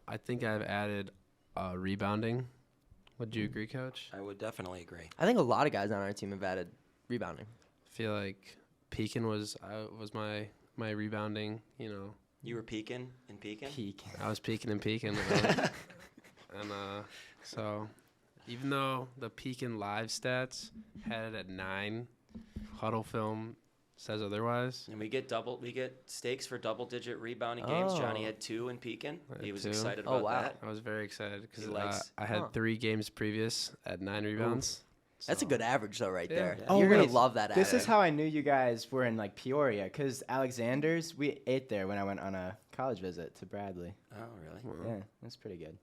I think I've added rebounding. Would you agree, Coach? I would definitely agree. I think a lot of guys on our team have added rebounding. I feel like peeking was my rebounding. You were peaking and peaking? I was peeking and peeking. And so even though the peeking live stats had it at 9, huddle film says otherwise. And we get stakes for double-digit rebounding games. Johnny Oh. had 2 in peaking. I had He was 2. excited Oh, about wow. that. I was very excited because He likes- I had 3 games previous at 9 rebounds. That's a good average, though, right there. Yeah. Oh, You're going wait. to love that This average. is how I knew you guys were in like Peoria, because Alexander's, we ate there when I went on a college visit to Bradley. Oh, really? Yeah, that's pretty good.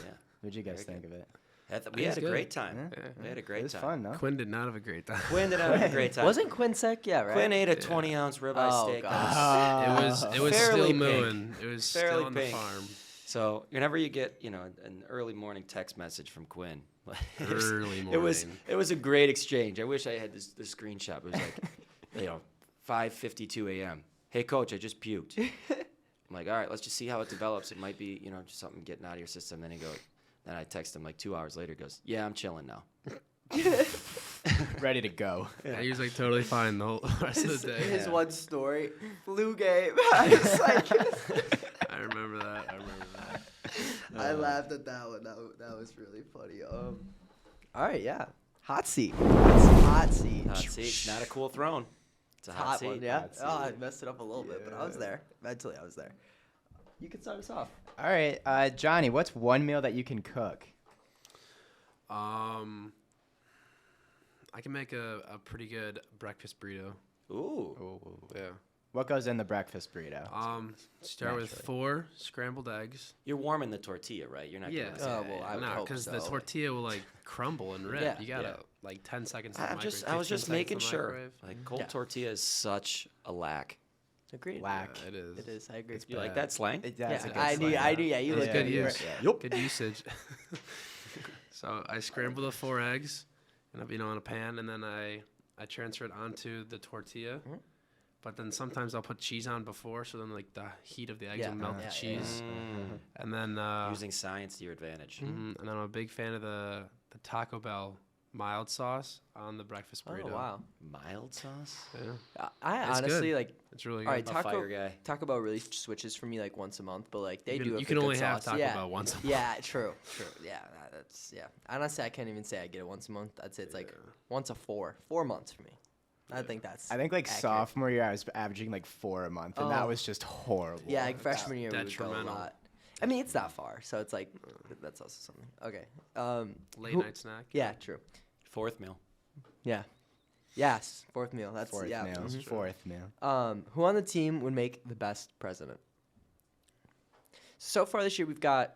Yeah. What'd you guys Very think of it? We It had was a good. great time. Yeah. We had a It great was time. fun, no? Quinn did not have a great time. Quinn did have a great time. Wasn't Quinn sick? Yeah, right? Quinn ate a Yeah. 20-ounce ribeye Oh, steak. gosh. It was Fairly still pink. mooing. It was Fairly still on pink. the farm. So whenever you get, an early morning text message from Quinn, Early it was morning. a great exchange. I wish I had this screenshot. It was like, 5:52 a.m. Hey, coach, I just puked. I'm like, all right, let's just see how it develops. It might be, just something getting out of your system. Then then I text him like 2 hours later. He goes, yeah, I'm chilling now. Ready to go. Yeah, he was like totally fine the whole rest of the day. His Yeah. one story, flu game. I was like, I remember that. I laughed at that one. That was really funny. All right, yeah. Hot seat. Hot seat. Hot seat. It's not a cool throne. It's a hot Hot seat. one, yeah. Hot Oh, I seat. messed it up a little bit, but I was there. Mentally, I was there. You can start us off. All right, Johnny, what's one meal that you can cook? I can make a pretty good breakfast burrito. Ooh. Yeah. What goes in the breakfast burrito? Start with Naturally. 4 scrambled eggs. You're warming the tortilla, right? You're not Yeah. doing Oh, well, I would No, hope because so. the tortilla will like crumble and rip. Yeah. You gotta Yeah. like 10 seconds. in the I microwave, was 15 just seconds making in the sure. microwave. Like cold Yeah. tortilla is such a lack. Agreed. Lack. Yeah, it is. It is. I agree. You like bad. that slang? That's a Yeah, good I knew. slang. I knew. Yeah, you It's look good good. use. Yup. Good usage. So I scramble the 4 eggs, and in a pan, and then I transfer it onto the tortilla. Mhm. But then sometimes I'll put cheese on before, so then like the heat of the eggs Yeah. will melt Yeah, the yeah, cheese. Mm. And then Using science to your advantage. and then I'm a big fan of the Taco Bell mild sauce on the breakfast Oh burrito. wow. Mild sauce? Yeah, I It's honestly good. like. it's really good. All right, I'm a fire guy. Taco Bell really switches for me like once a month, but like they you do. can, it you for can good only have sauce. Taco Yeah. Bell once a month. Yeah, true. Yeah, that's yeah. Honestly, I can't even say I get it once a month. I'd say it's like once a 4 months for me. I think that's. I think like accurate. sophomore year I was averaging like 4 a month, and that Oh. was just horrible. Yeah, like freshman year we would go a detrimental. lot. I mean, it's not far, so it's like that's also something. Okay. Late who- night snack. Yeah, true. Fourth meal. Yeah. Yes, 4th meal. That's Fourth yeah. meal. mhm. Fourth meal. Who on the team would make the best president? So far this year, we've got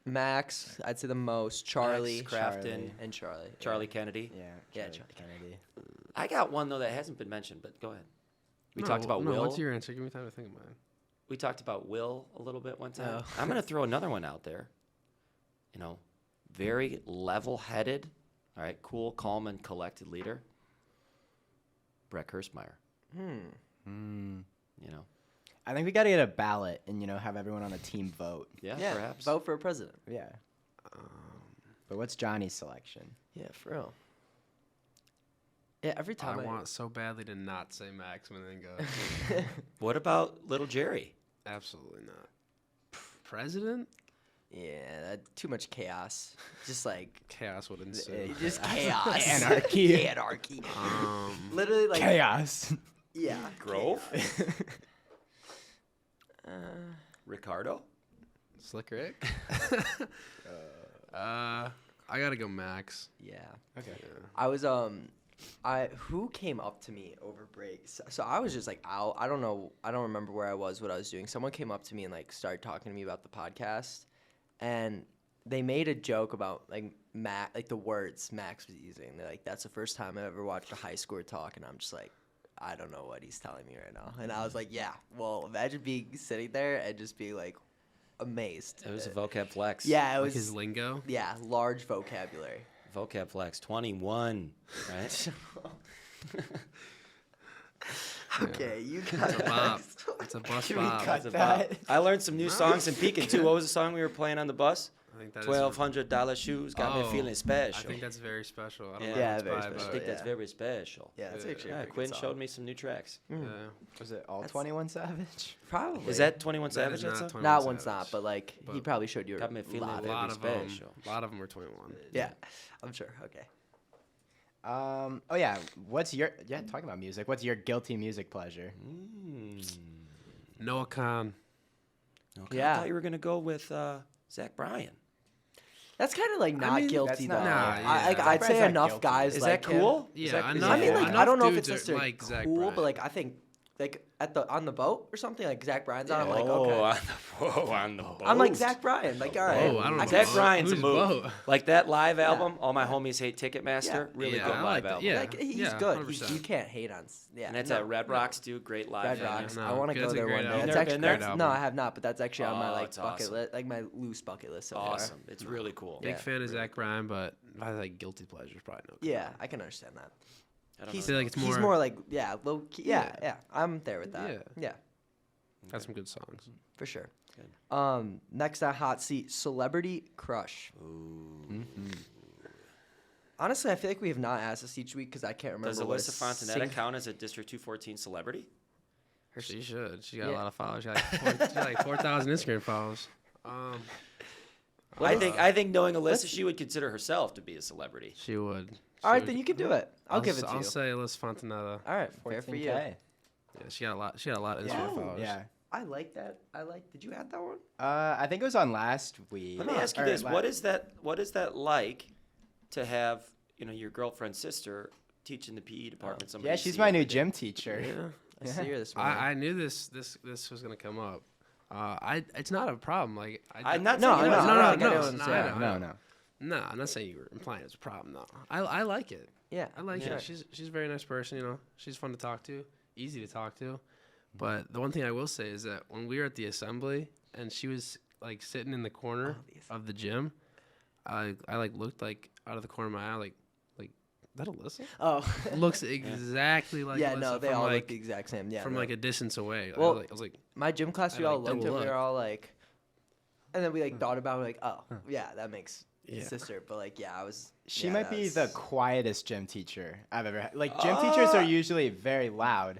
Max, I'd say the most, Charlie, Crafton, and Charlie. Charlie Kennedy. Yeah. Yeah, Charlie Kennedy. I got one though that hasn't been mentioned, but go ahead. We No, talked about no, Will. What's your answer? Give me time to think of mine. We talked about Will a little bit one time. Oh. I'm going to throw another one out there. You know, very level-headed, all right, cool, calm, and collected leader. Brett Kirschmeyer. You know, I think we got to get a ballot and have everyone on the team vote. yeah, Yeah, perhaps. vote for a president. Yeah. But what's Johnny's selection? Yeah, for real. Yeah, every time I want so badly to not say Max and then go. What about little Jerry? Absolutely not. President? Yeah, too much chaos. Just like Chaos would ensue. just chaos, Anarchy. anarchy. Um, Literally, like Chaos. yeah, Grove? Uh, Ricardo? Slick Rick? I gotta go Max. yeah. Okay. Yeah. I was who came up to me over break? So I was just like out. I don't know. I don't remember where I was, what I was doing. Someone came up to me and like started talking to me about the podcast, and they made a joke about like the words Max was using. They're like, "That's the first time I ever watched a high score talk," and I'm just like, I don't know what he's telling me right now. And I was like, yeah. Well, imagine being sitting there and just being like amazed. It was a vocab flex. Yeah, it Like was. his lingo? Yeah, large vocabulary. Vocab flex 21, right? Okay, you It's a got bop. It's a bus Can we bop. cut It's a that? bop. I learned some new songs in Pekin too. What was the song we were playing on the bus? I think that is $1,200 shoes got me Oh, feeling special. I think that's very special. I don't Yeah. know Yeah, who it's very by, special. I but think that's yeah. very special. Yeah, that's Yeah. actually a Yeah, pretty Quinn good showed song. me some new tracks. yeah. Was it all That's- 21 Savage? Probably. Is that 21 That Savage? is That not song? 21 That one's Savage. not, but like he But probably showed you got me a feeling lot very of A special. lot of them were 21. Yeah, I'm sure. Okay. Oh yeah. Talking about music. What's your guilty music pleasure? Noah Khan. Okay, Yeah. I thought you were going to go with Zach Bryan. That's kind of like not mean, guilty though. that's not- Nah, I'd Zach say Bryan's not enough guilty. guys Is like that him. cool? Yeah, Is that- I is know. I that- mean, like enough I don't know if it's dudes are necessarily like Zach cool, Bryan. but like I think like on the boat or something like Zach Bryan's on. I'm like Oh, okay. on the boat. I'm like Zach Bryan. Like all right. Oh, I don't know. Zach Boat. Bryan's a Who's move. Boat? Like that live album, All My Homies Hate Ticketmaster, Yeah. really Yeah, good I live like that. album. Yeah. Like he's yeah, good. 100%. You can't hate on. Yeah. And that's no, at Red Rocks too. Great live Red venue. Rocks. No, I want to that's go a there great one day. album. That's Never actually been there? that's, Great no, I album. have not. But that's actually on my Oh, like it's bucket awesome. list, like my loose bucket list so far. Awesome. It's really cool. Big Yeah. fan of Zach Bryan, but if I had like guilty pleasures, probably no. Yeah, I can understand that. I don't He's know. feel like it's he's more- more like low key. Yeah, Yeah. yeah. I'm there with that. Yeah. Yeah, That's some good songs. for sure. Good. Next on hot seat, celebrity crush. Honestly, I feel like we have not asked this each week because I can't remember. Does what Alyssa a Fontanetta sing- count as a District 214 celebrity? She should. She got Yeah. a lot of followers. She got like 4,000 Instagram followers. I think knowing Alyssa, she would consider herself to be a celebrity. She would. All right, then you can do it. I'll give it to I'll you. say Alyssa Fontanetta. All right, fair for you. 14K. Yeah, she got a lot. She got a lot of Instagram Yeah. followers. Yeah. I like that. Did you add that one? I think it was on last week. Let me ask you Or this: la- What is that like to have your girlfriend's sister teaching the PE department? Somebody Yeah, you she's see my every new day? gym teacher. I see her this morning. I knew this was gonna come up. It's not a problem. Like I'm not No, saying no, it is. no, no, I get no, what I'm no, saying. I know, No, I no. know. No, I'm not saying you were implying it's a problem. No, I like it. Yeah, I like Yeah. it. She's a very nice person. She's fun to talk to, easy to talk to. But the one thing I will say is that when we were at the assembly and she was like sitting in the corner of the gym, I like looked like out of the corner of my eye like that Alyssa? Oh, Looks exactly like yeah. Alyssa No, they from all like look the exact same. Yeah, from no. like a distance away. Well, I was like my gym class, we I, all like, looked at. double We were looked. all like, and then we like thought about it, like, oh, yeah, that makes Yeah. sister. But like, yeah, I was. She yeah, might that be was- the quietest gym teacher I've ever had. Like, gym teachers are usually very loud.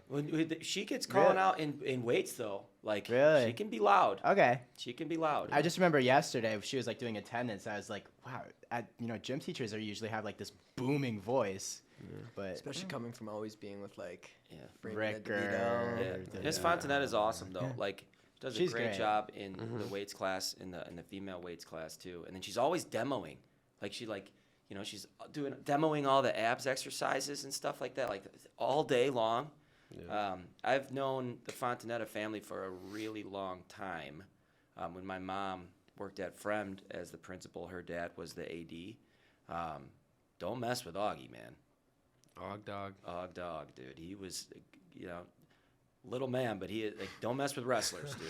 She gets calling Really? out in weights though. Like Really? she can be loud. Okay. She can be loud. I just remember yesterday she was like doing attendance. I was like, wow, gym teachers usually have like this booming voice. But especially coming from always being with like yeah. Rick DeVito. or- Yeah. Miss Fontanette is awesome though. Like does She's a great great. job in the weights class, in the female weights class too. And then she's always demoing. Like she's demoing all the abs exercises and stuff like that, like all day long. Yeah. I've known the Fontanetta family for a really long time. When my mom worked at Fremd as the principal, her dad was the AD. Don't mess with Augie, man. Og dog. Dog, dude. He was, little man, but don't mess with wrestlers, dude.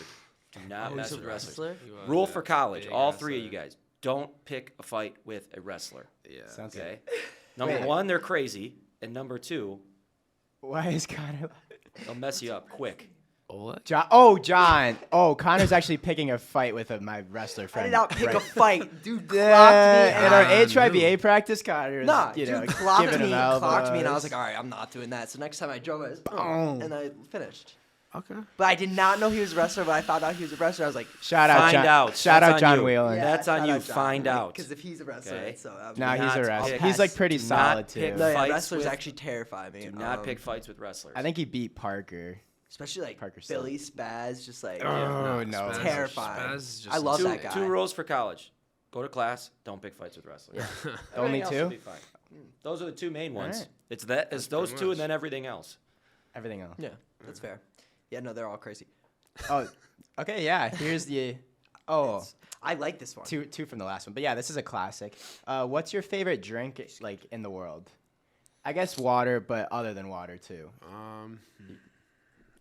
Do not mess with wrestlers. Rule for college, all three of you guys. Don't pick a fight with a wrestler. Yeah. Sounds Okay. Number one, they're crazy, and number two, Why is Connor? they'll mess you up quick. What? John. Oh, Connor's actually picking a fight with my wrestler I friend. did not pick a Right. fight. Dude clocked me. In our Ah, HYBA practice, Connor is, Nah, you know, dude clocked giving me, him elbows. and I was like, all right, I'm not doing that. So next time I drove, I was, Boom. and I finished. Okay. But I did not know he was a wrestler. But I found out he was a wrestler. I was like, Shout out, Find John. out. Shout That's out, on John you. Whelan. Yeah. That's on you. Find out. Because if he's a wrestler, Okay. so Nah, he's a not wrestler. pick- He's like pretty do solid not too. pick no, yeah, fights wrestlers with- actually terrify me. Do not pick fights with wrestlers. I think he beat Parker. especially like Parker Billy Spaz, just like Oh, no. Spaz- Terrifying. Spaz is just I love two, that guy. two rules for college. Go to class. Don't pick fights with wrestlers. Yeah. Only Everything else will two? be fine. Those are the two main ones. Alright. It's That's those pretty two much. and then everything else. Everything else. yeah, that's fair. Yeah, no, they're all crazy. Oh, okay, yeah. Here's the. Oh, It's- I like this one. two from the last one, but yeah, this is a classic. What's your favorite drink like in the world? I guess water, but other than water too.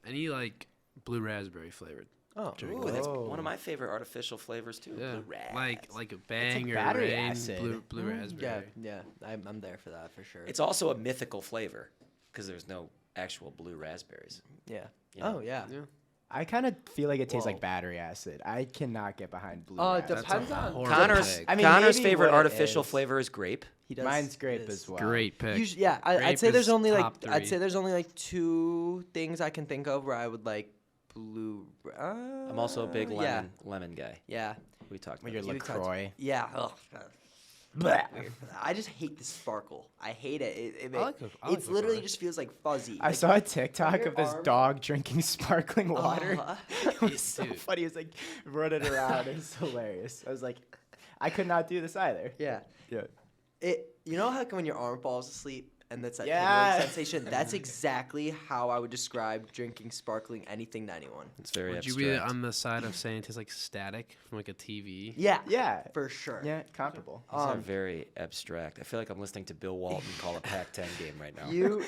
Any like blue raspberry flavored. Oh, Drink. Ooh, that's Whoa. one of my favorite artificial flavors too. Yeah. Blue ras. Like a bang or battery rain. acid. Blue raspberry. yeah, I'm there for that for sure. It's also a mythical flavor because there's no actual blue raspberries. yeah. You know? Oh yeah. Yeah. I kind of feel like it tastes Whoa. like battery acid. I cannot get behind blue. It raspberry. depends on horrible Connor's pick. I mean, Connor's maybe favorite what it artificial is. flavor is grape. He does. Mine's grape it is. as well. Great pick. Usually, yeah, I'd Grape say there's is only like top I'd say three. there's only like two things I can think of where I would like blue. I'm also a big lemon guy. Yeah. We talked With about your this. LaCroix. Yeah. Ugh. Blech. Weird for that. I just hate the sparkle. I hate it. I like literally LaCroix. just feels like fuzzy. I Like, saw a TikTok your of this arm- dog drinking sparkling water. It was Dude. so funny. He was like running around. It was hilarious. I was like, I could not do this either. Yeah. Yeah. You know how when your arm falls asleep and that's that Yeah. tingling sensation? That's exactly how I would describe drinking sparkling anything to anyone. It's very Would you abstract. be on the side of saying it tastes like static from like a TV? Yeah. Yeah. For sure. Yeah. Comparable. These are very abstract. I feel like I'm listening to Bill Walton call a Pac-10 game right now.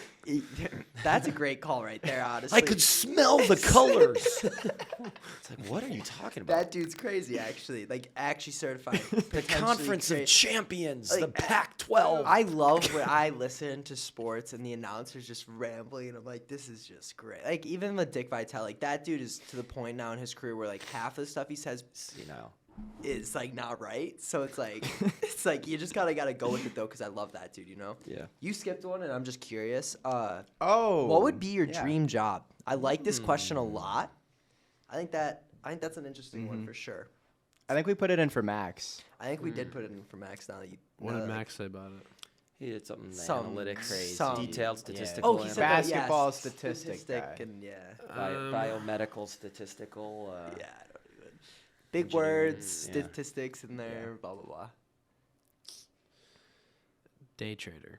That's a great call right there, honestly. I could smell the colors. It's like, what are you talking about? That dude's crazy, actually. Like, actually certified. The Conference of Champions, the Like, Pac-12. I love when I listen to sports and the announcer's just rambling. And I'm like, this is just great. Like, even with Dick Vitale, like, that dude is to the point now in his career where, like, half of the stuff he says you know. is, like, not right. So it's like you just gotta go with it, though, because I love that dude, you know? Yeah. You skipped one, and I'm just curious. Oh. What would be your yeah. dream job? I like this question a lot. I think that's an interesting one for sure. I think we put it in for Max. I think we did put it in for Max now that you. What now did that- Max say about it? He did something Some analytics, crazy. detailed Yeah. statistical, Oh, he said that, yeah, Basketball statistic guy. and yeah. biomedical statistical. Yeah, I don't even. Big engineering, words, yeah. statistics in there, blah blah blah. Day trader.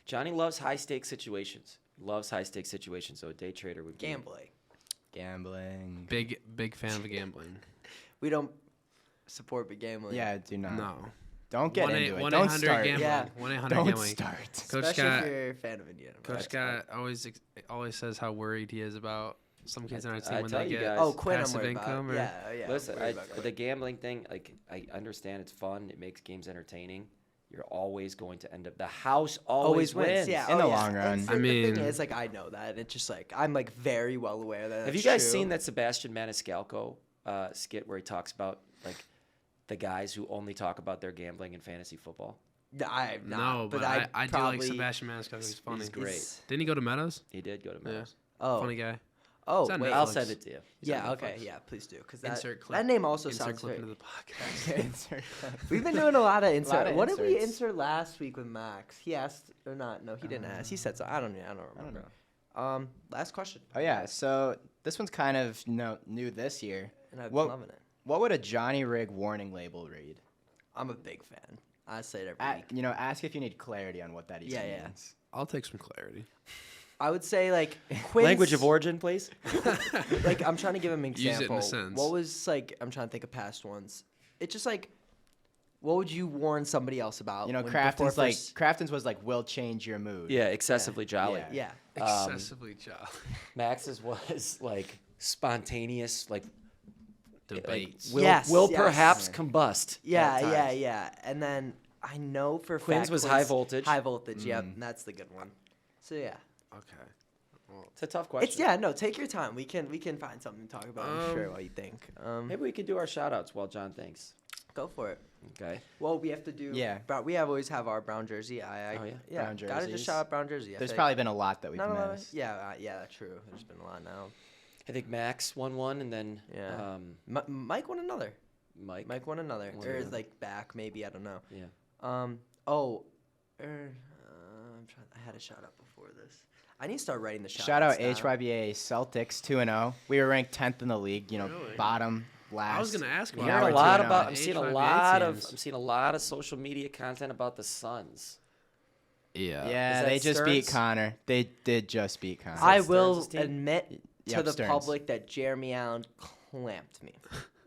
Johnny loves high stakes situations. Loves high stakes situations. So a day trader would be Gambling. Gambling. Big fan of gambling. We don't support big gambling. Yeah, do not. No. Don't get into it. Don't 1-800 start. gambling. Yeah. 1-800 Don't gambling. start. Coach especially Scott. if you're a fan of Indiana. Coach Scott always says how worried he is about some kids on our team when tell they you get guys. Oh, Quinn, I'm passive worried income. about. Or, Yeah. Listen, I'm worried about the Quinn. gambling thing, like I understand it's fun. It makes games entertaining. You're always going to end up. The house always wins. Yeah, In the oh, yeah. long run. And I the thing mean- is, like, I know that. And it's just like I'm like very well aware that. Have you that's guys true. seen that Sebastian Maniscalco skit where he talks about like the guys who only talk about their gambling in fantasy football? No, I have not. No, but I do like Sebastian Maniscalco. He's funny. He's great. Is- Didn't he go to Meadows? He did go to Meadows. Oh, Funny guy. oh, It's on wait. Netflix. I'll send it to you. It's on Yeah. Okay. Netflix. Yeah. Please do, because that Insert clip. that name also Insert sounds clip very. into the podcast. Insert. We've been doing a lot of insert. Lot of What did we inserts. insert last week with Max? He asked or not? No, he didn't ask. He said so. I don't remember. Last question. Oh yeah. So this one's kind of new this year. And I've What- been loving it. What would a Johnny Ryg warning label read? I'm a big fan. I say it every week. Ask if you need clarity on what that even Yeah, yeah. means. I'll take some clarity. I would say like Quinn's, Language of origin, please. Like I'm trying to give him an Use it in example. a sentence. What was like? I'm trying to think of past ones. It's just like, what would you warn somebody else about? You know, when- Crafton's before like first- Crafton's was like will change your mood. Yeah, excessively jolly. Yeah. yeah. Excessively jolly. Max's was like spontaneous, like Debates. will, Yes, will yes. perhaps combust. Yeah, at yeah, times. yeah. And then I know for a Quinn's fact was Quinn's high voltage. High voltage, yep. And that's the good one. So yeah. Okay. It's a tough question. It's yeah, no, take your time. We can find something to talk about, I'm sure, while you think. Maybe we could do our shout outs while John thinks. Go for it. Okay. Well, we have to do we always have our brown jersey. Oh, yeah? Brown Gotta just jerseys. shout out brown jersey. I There's think. probably been a lot that we've not a lot. missed. Yeah, true. There's been a lot now. I think Max won one, and then Yeah. Mike won another. Mike. Mike won another. Won Or is another. like back maybe, I don't know. Yeah. I'm trying. I had a shout out before this. I need to start writing the Shout out outs down. HYBA Celtics 2-0. We were ranked 10th in the league. You know, Really? bottom last. I was gonna ask I'm about Now hearing we're a lot 2-0. about. I'm seeing a HYBA lot of. teams. I'm seeing a lot of social media content about the Suns. Yeah. Yeah, Is that they just beat Stearns? Connor. They did just beat Connor. I Stearns' will team? admit to Yep, the Stearns. public that Jeremy Allen clamped me.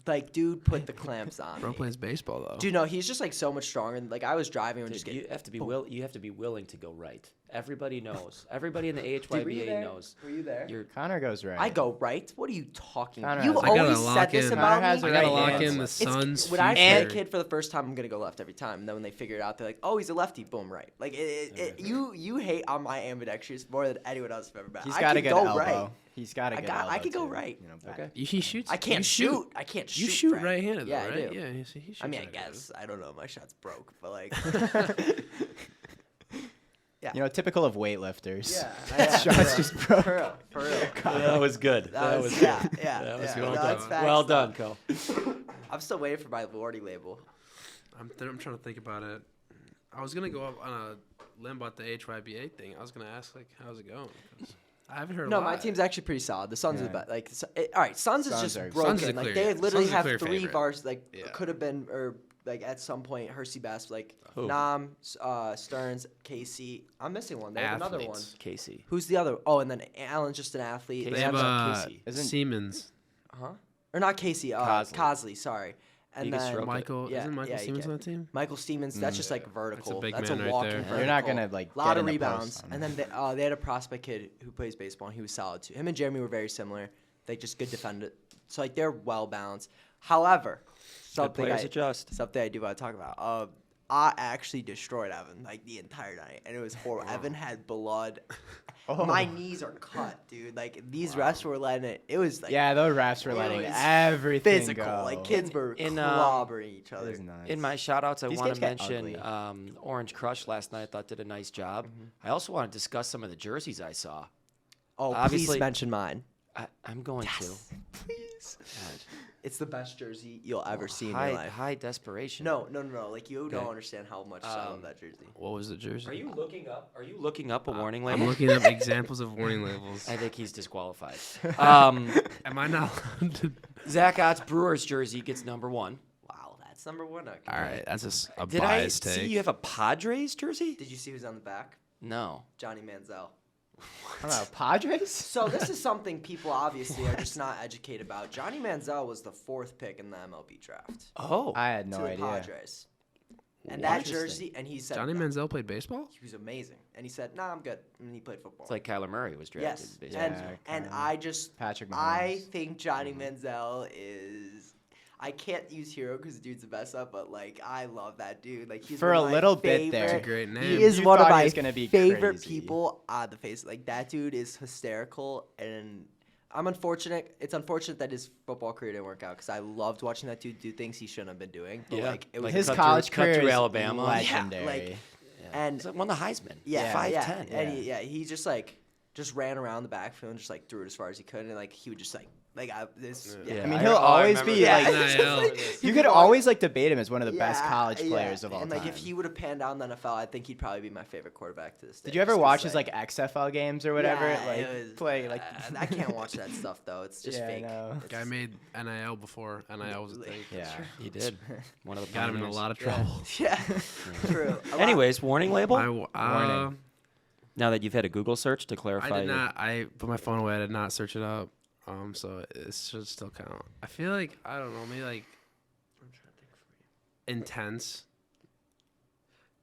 Like, dude put the clamps on Bro me. plays baseball though. Dude, no, he's just like so much stronger. And like I was driving and Dude, just you get. have to be boom. You have to be willing to go right. Everybody knows. Everybody in the Dude, were you HYBA there? knows. Were you there? You're Connor goes right. I go right. What are you talking about? Connor You've has- I gotta always lock said this in- about Connor has me. a I gotta right lock hand. in the It's- Suns' when I had a future. kid for the first time, I'm gonna go left every time. And then when they figure it out, they're like, "Oh, he's a lefty." Boom, right. Like you hate on my ambidextrous more than anyone else I've ever met. He's I got a can good go elbow. right. He's got a good elbow. I could go too, right. You know, Okay. He shoots. I can't you shoot. I can't shoot. You shoot right. right-handed, Yeah, though, I right? do. Yeah, he shoots I mean, I right-handed. guess I don't know. My shot's broke, but like. Yeah. You know, typical of weightlifters. Yeah, Shots just broke. For real. That was good. That was yeah. That was yeah. good. No, Well that's done. facts, Well though. done, Co. I'm still waiting for my warning label. I'm trying to think about it. I was gonna go up on a limb about the HYBA thing. I was gonna ask like, how's it going? 'Cause I haven't heard. No, a my lot. team's actually pretty solid. The Suns are Yeah. the best. Like, all right, Suns is Suns just are- broken. Suns is a like clear- they literally Suns is a have clear three favorite. bars. Like Yeah. could have been or like at some point Hersey Basketball. Like Who? Nam, Stearns, Casey. I'm missing one. They have another one. Athletes. Casey. Who's the other? Oh, and then Allen's just an athlete. Casey. They have Casey. Isn't- Siemens. Huh? Or not Casey. Cosley. Cosley. Sorry. And You can then stroke it. Michael. Yeah, isn't Michael yeah, you Siemens can. on that team? Michael Stevens. That's just like vertical. big That's man a right walking there. vertical. You're not gonna like A lot get of in the post rebounds, on and him. then they had a prospect kid who plays baseball, and he was solid too. Him and Jeremy were very similar. They just good defended. So like they're well balanced. However, Good something players adjust. something I do want to talk about. I actually destroyed Evan like the entire night, and it was horrible. Evan had blood. Oh. My knees are cut, dude. Like these refs were letting it. It was like Yeah, those refs were it letting was everything physical. go. Like kids were In, clobbering each It other. was nuts. In my shout outs, I These want to games get mention ugly. Orange Crush last night. I thought did a nice job. I also want to discuss some of the jerseys I saw. Oh, Obviously- please mention mine. I'm going Please. to. It's the best jersey you'll ever see in high, your life. high desperation. No. Like you don't Okay. understand how much I love that jersey. What was the jersey? Are you looking up? Are you looking up a warning I'm label? looking up examples of warning labels. I think he's disqualified. Am I not allowed to? Zach Ott's Brewers jersey gets number 1. Wow, that's number one. Okay. All right, that's just a Did I biased see take. you have a Padres jersey? Did you see who's on the back? No. Johnny Manziel. I don't know, Padres? So this is something people obviously are just not educated about. Johnny Manziel was the 4th pick in the MLB draft Oh. I had to no the idea. Padres. And that Interesting. jersey, and he said Johnny "Nah." Manziel played baseball? He was amazing, and he said, "Nah, I'm good." And he played football. It's like Kyler Murray was drafted. yes, basically. and Yeah, and kinda. I just Patrick I Mahomes. think Johnny Manziel is. I can't use hero because the dude's the best up, but like I love that dude. Like he's For one a of my little bit favorite- there. It's a great name. He is You one of thought he my was gonna be favorite crazy. people on the face. Like that dude is hysterical, and I'm unfortunate. It's unfortunate that his football career didn't work out because I loved watching that dude do things he shouldn't have been doing. But Yeah. like it was Like His cut college through career is Alabama. legendary. Yeah, like- Yeah. and- He's like won the Heisman. yeah, 5'10". and he just like just ran around the backfield and just like threw it as far as he could, and like he would just like this. Yeah. Yeah. I mean, I he'll always remember be that. like. NIL. You could always like debate him as one of the best Yeah, college yeah. players of all and time. like if he would have panned out in the NFL, I think he'd probably be my favorite quarterback to this day. Did you ever just 'cause, watch his like XFL games or whatever? Yeah, like it was- play like. I can't watch that stuff though. It's just Yeah, I fake. know. It's Guy just- made NIL before NIL was a thing. Yeah. He did. One of the Got him in a pioneers. lot of Yeah. trouble. Yeah, true. A lot- Anyways, warning label. I w- Warning. Now that you've had a Google search to clarify. I did not. I put my phone away. I did not search it up. So it should still count. I feel like, I don't know, maybe like I'm trying to think for intense.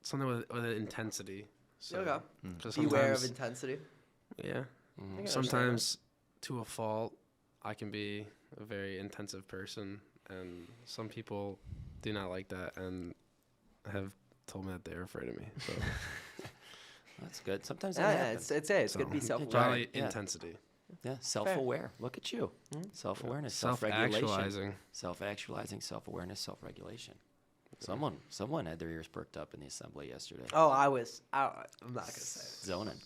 Something with an intensity. So, Okay. 'cause you. Beware of sometimes- intensity. Yeah. Mhm. I Sometimes to a fault, I can be a very intensive person, and some people do not like that and have told me that they're afraid of me. So That's good. Sometimes Yeah, that happens. it's good to be self-aware. probably Yeah. intensity. Yeah, self-aware. Look at you. Self-awareness, self-regulation. Self-actualizing. Self-actualizing, self-awareness, self-regulation. Someone had their ears perked up in the assembly yesterday. Oh, I'm not gonna say it. Zoning.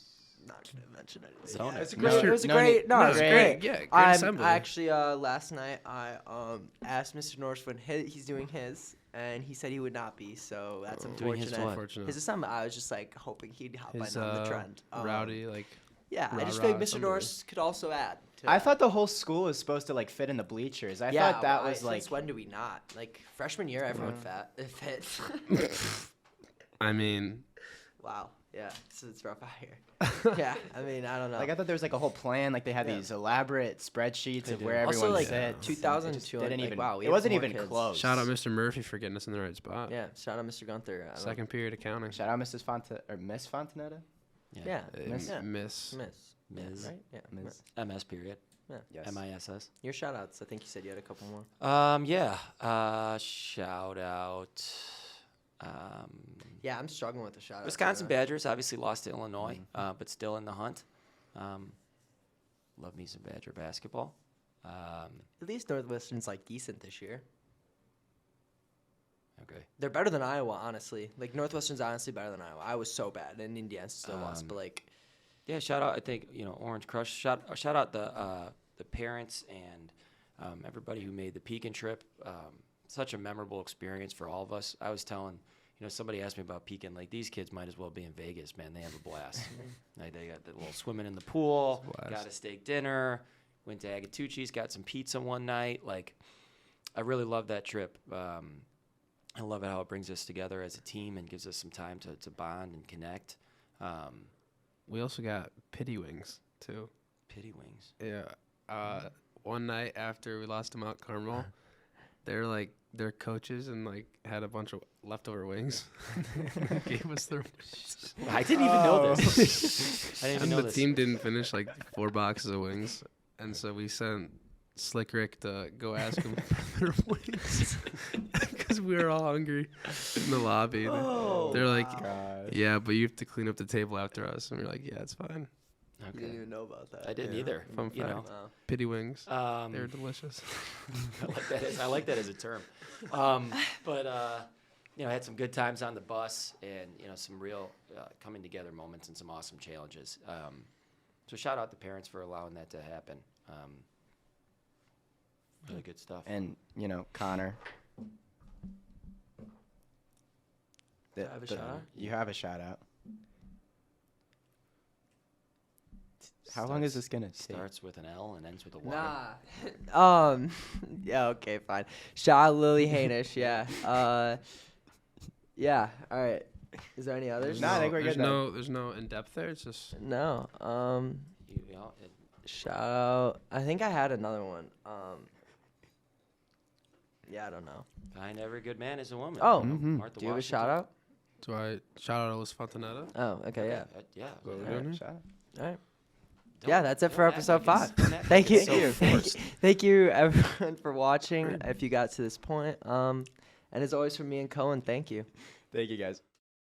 Not gonna mention it. Zoning. It was a No, great. It was a no great. need- No, no it was need. great. Yeah, great I assembly. actually last night I asked Mr. Norris when he's doing his, and he said he would not be. So that's Doing his unfortunate. what? Unfortunate. His assembly. I was just like hoping he'd hop His in on the trend. rowdy, like Yeah, I rah, just rah feel like Mr. assembly. Norris could also add. To I that. thought the whole school was supposed to like fit in the bleachers. I thought that was like. Since when do we not? Like freshman year, everyone fit. I mean, Wow. Yeah, it's rough out here. Yeah, I mean, I don't know. Like I thought there was like a whole plan. Like they had Yeah. these elaborate spreadsheets of do. where also, everyone like sits. 2002, Didn't like, even. wow, we it have wasn't more even kids. close. shout out Mr. Murphy for getting us in the right spot. Yeah, shout out Mr. Gunther. I don't- Second period accounting. Shout out Mrs. Miss Fontanetta. Yeah, Miss? yeah. Miss. Ms. Right? Yeah. Ms. MS period. Yes. MISS. Your shout outs. I think you said you had a couple more. Shout out. Yeah, I'm struggling with the shout outs. Wisconsin Badgers obviously lost to Illinois, but still in the hunt. Love me some Badger basketball. At least Northwestern's like decent this year. Okay. They're better than Iowa, honestly. Like Northwestern's honestly better than Iowa. Iowa's so bad, and Indiana still lost. But like, Yeah, shout out. I think Orange Crush. Shout out the parents and everybody who made the Pekin trip. Such a memorable experience for all of us. I was telling, somebody asked me about Pekin. Like these kids might as well be in Vegas, man. They have a blast. Like they got the little swimming in the pool, Blast. got a steak dinner, went to Agatucci's, got some pizza one night. Like I really love that trip. I love it how it brings us together as a team and gives us some time to bond and connect. We also got pity wings too. Pity wings. Yeah. One night after we lost to Mount Carmel, they're like their coaches and like had a bunch of leftover wings. They gave us their wings. I didn't even know this. I didn't even And know the this. team didn't finish like 4 boxes of wings, and so we sent Slick Rick to go ask him for their wings because we were all hungry in the lobby. They're like, God. yeah, but you have to clean up the table after us, and we're like, yeah, it's fine. you Okay. didn't even know about that. I didn't Yeah. either. Fun You know. fact. Pity wings. Um, They're delicious. I like that as a term. But I had some good times on the bus, and some real coming together moments and some awesome challenges. So shout out the parents for allowing that to happen. Really good stuff. And Connor. Do I have a shout out? You have a shout out. How long is this gonna take? Starts with an L and ends with a Y. Nah. Yeah. Okay. Fine. Shout out Lily Hainish. Yeah. Yeah. All right. Is there any others? Nah, I think we're good then. There's no in depth there. It's just No. It- Shout out. I think I had another one. Yeah. I don't know. Behind every good man is a woman. Oh. Martha Do you have a Washington. shout out? do I shout out Alice Fontanetta? Oh. Okay. Yeah. Yeah. What we're All right, doing here? shout out. All right. Don't- Yeah, that's it for don't act episode like it's- 5. don't act Thank like you. it's so forced. Thank you everyone for watching. If you got to this point, and as always from me and Cohen, thank you. Thank you guys.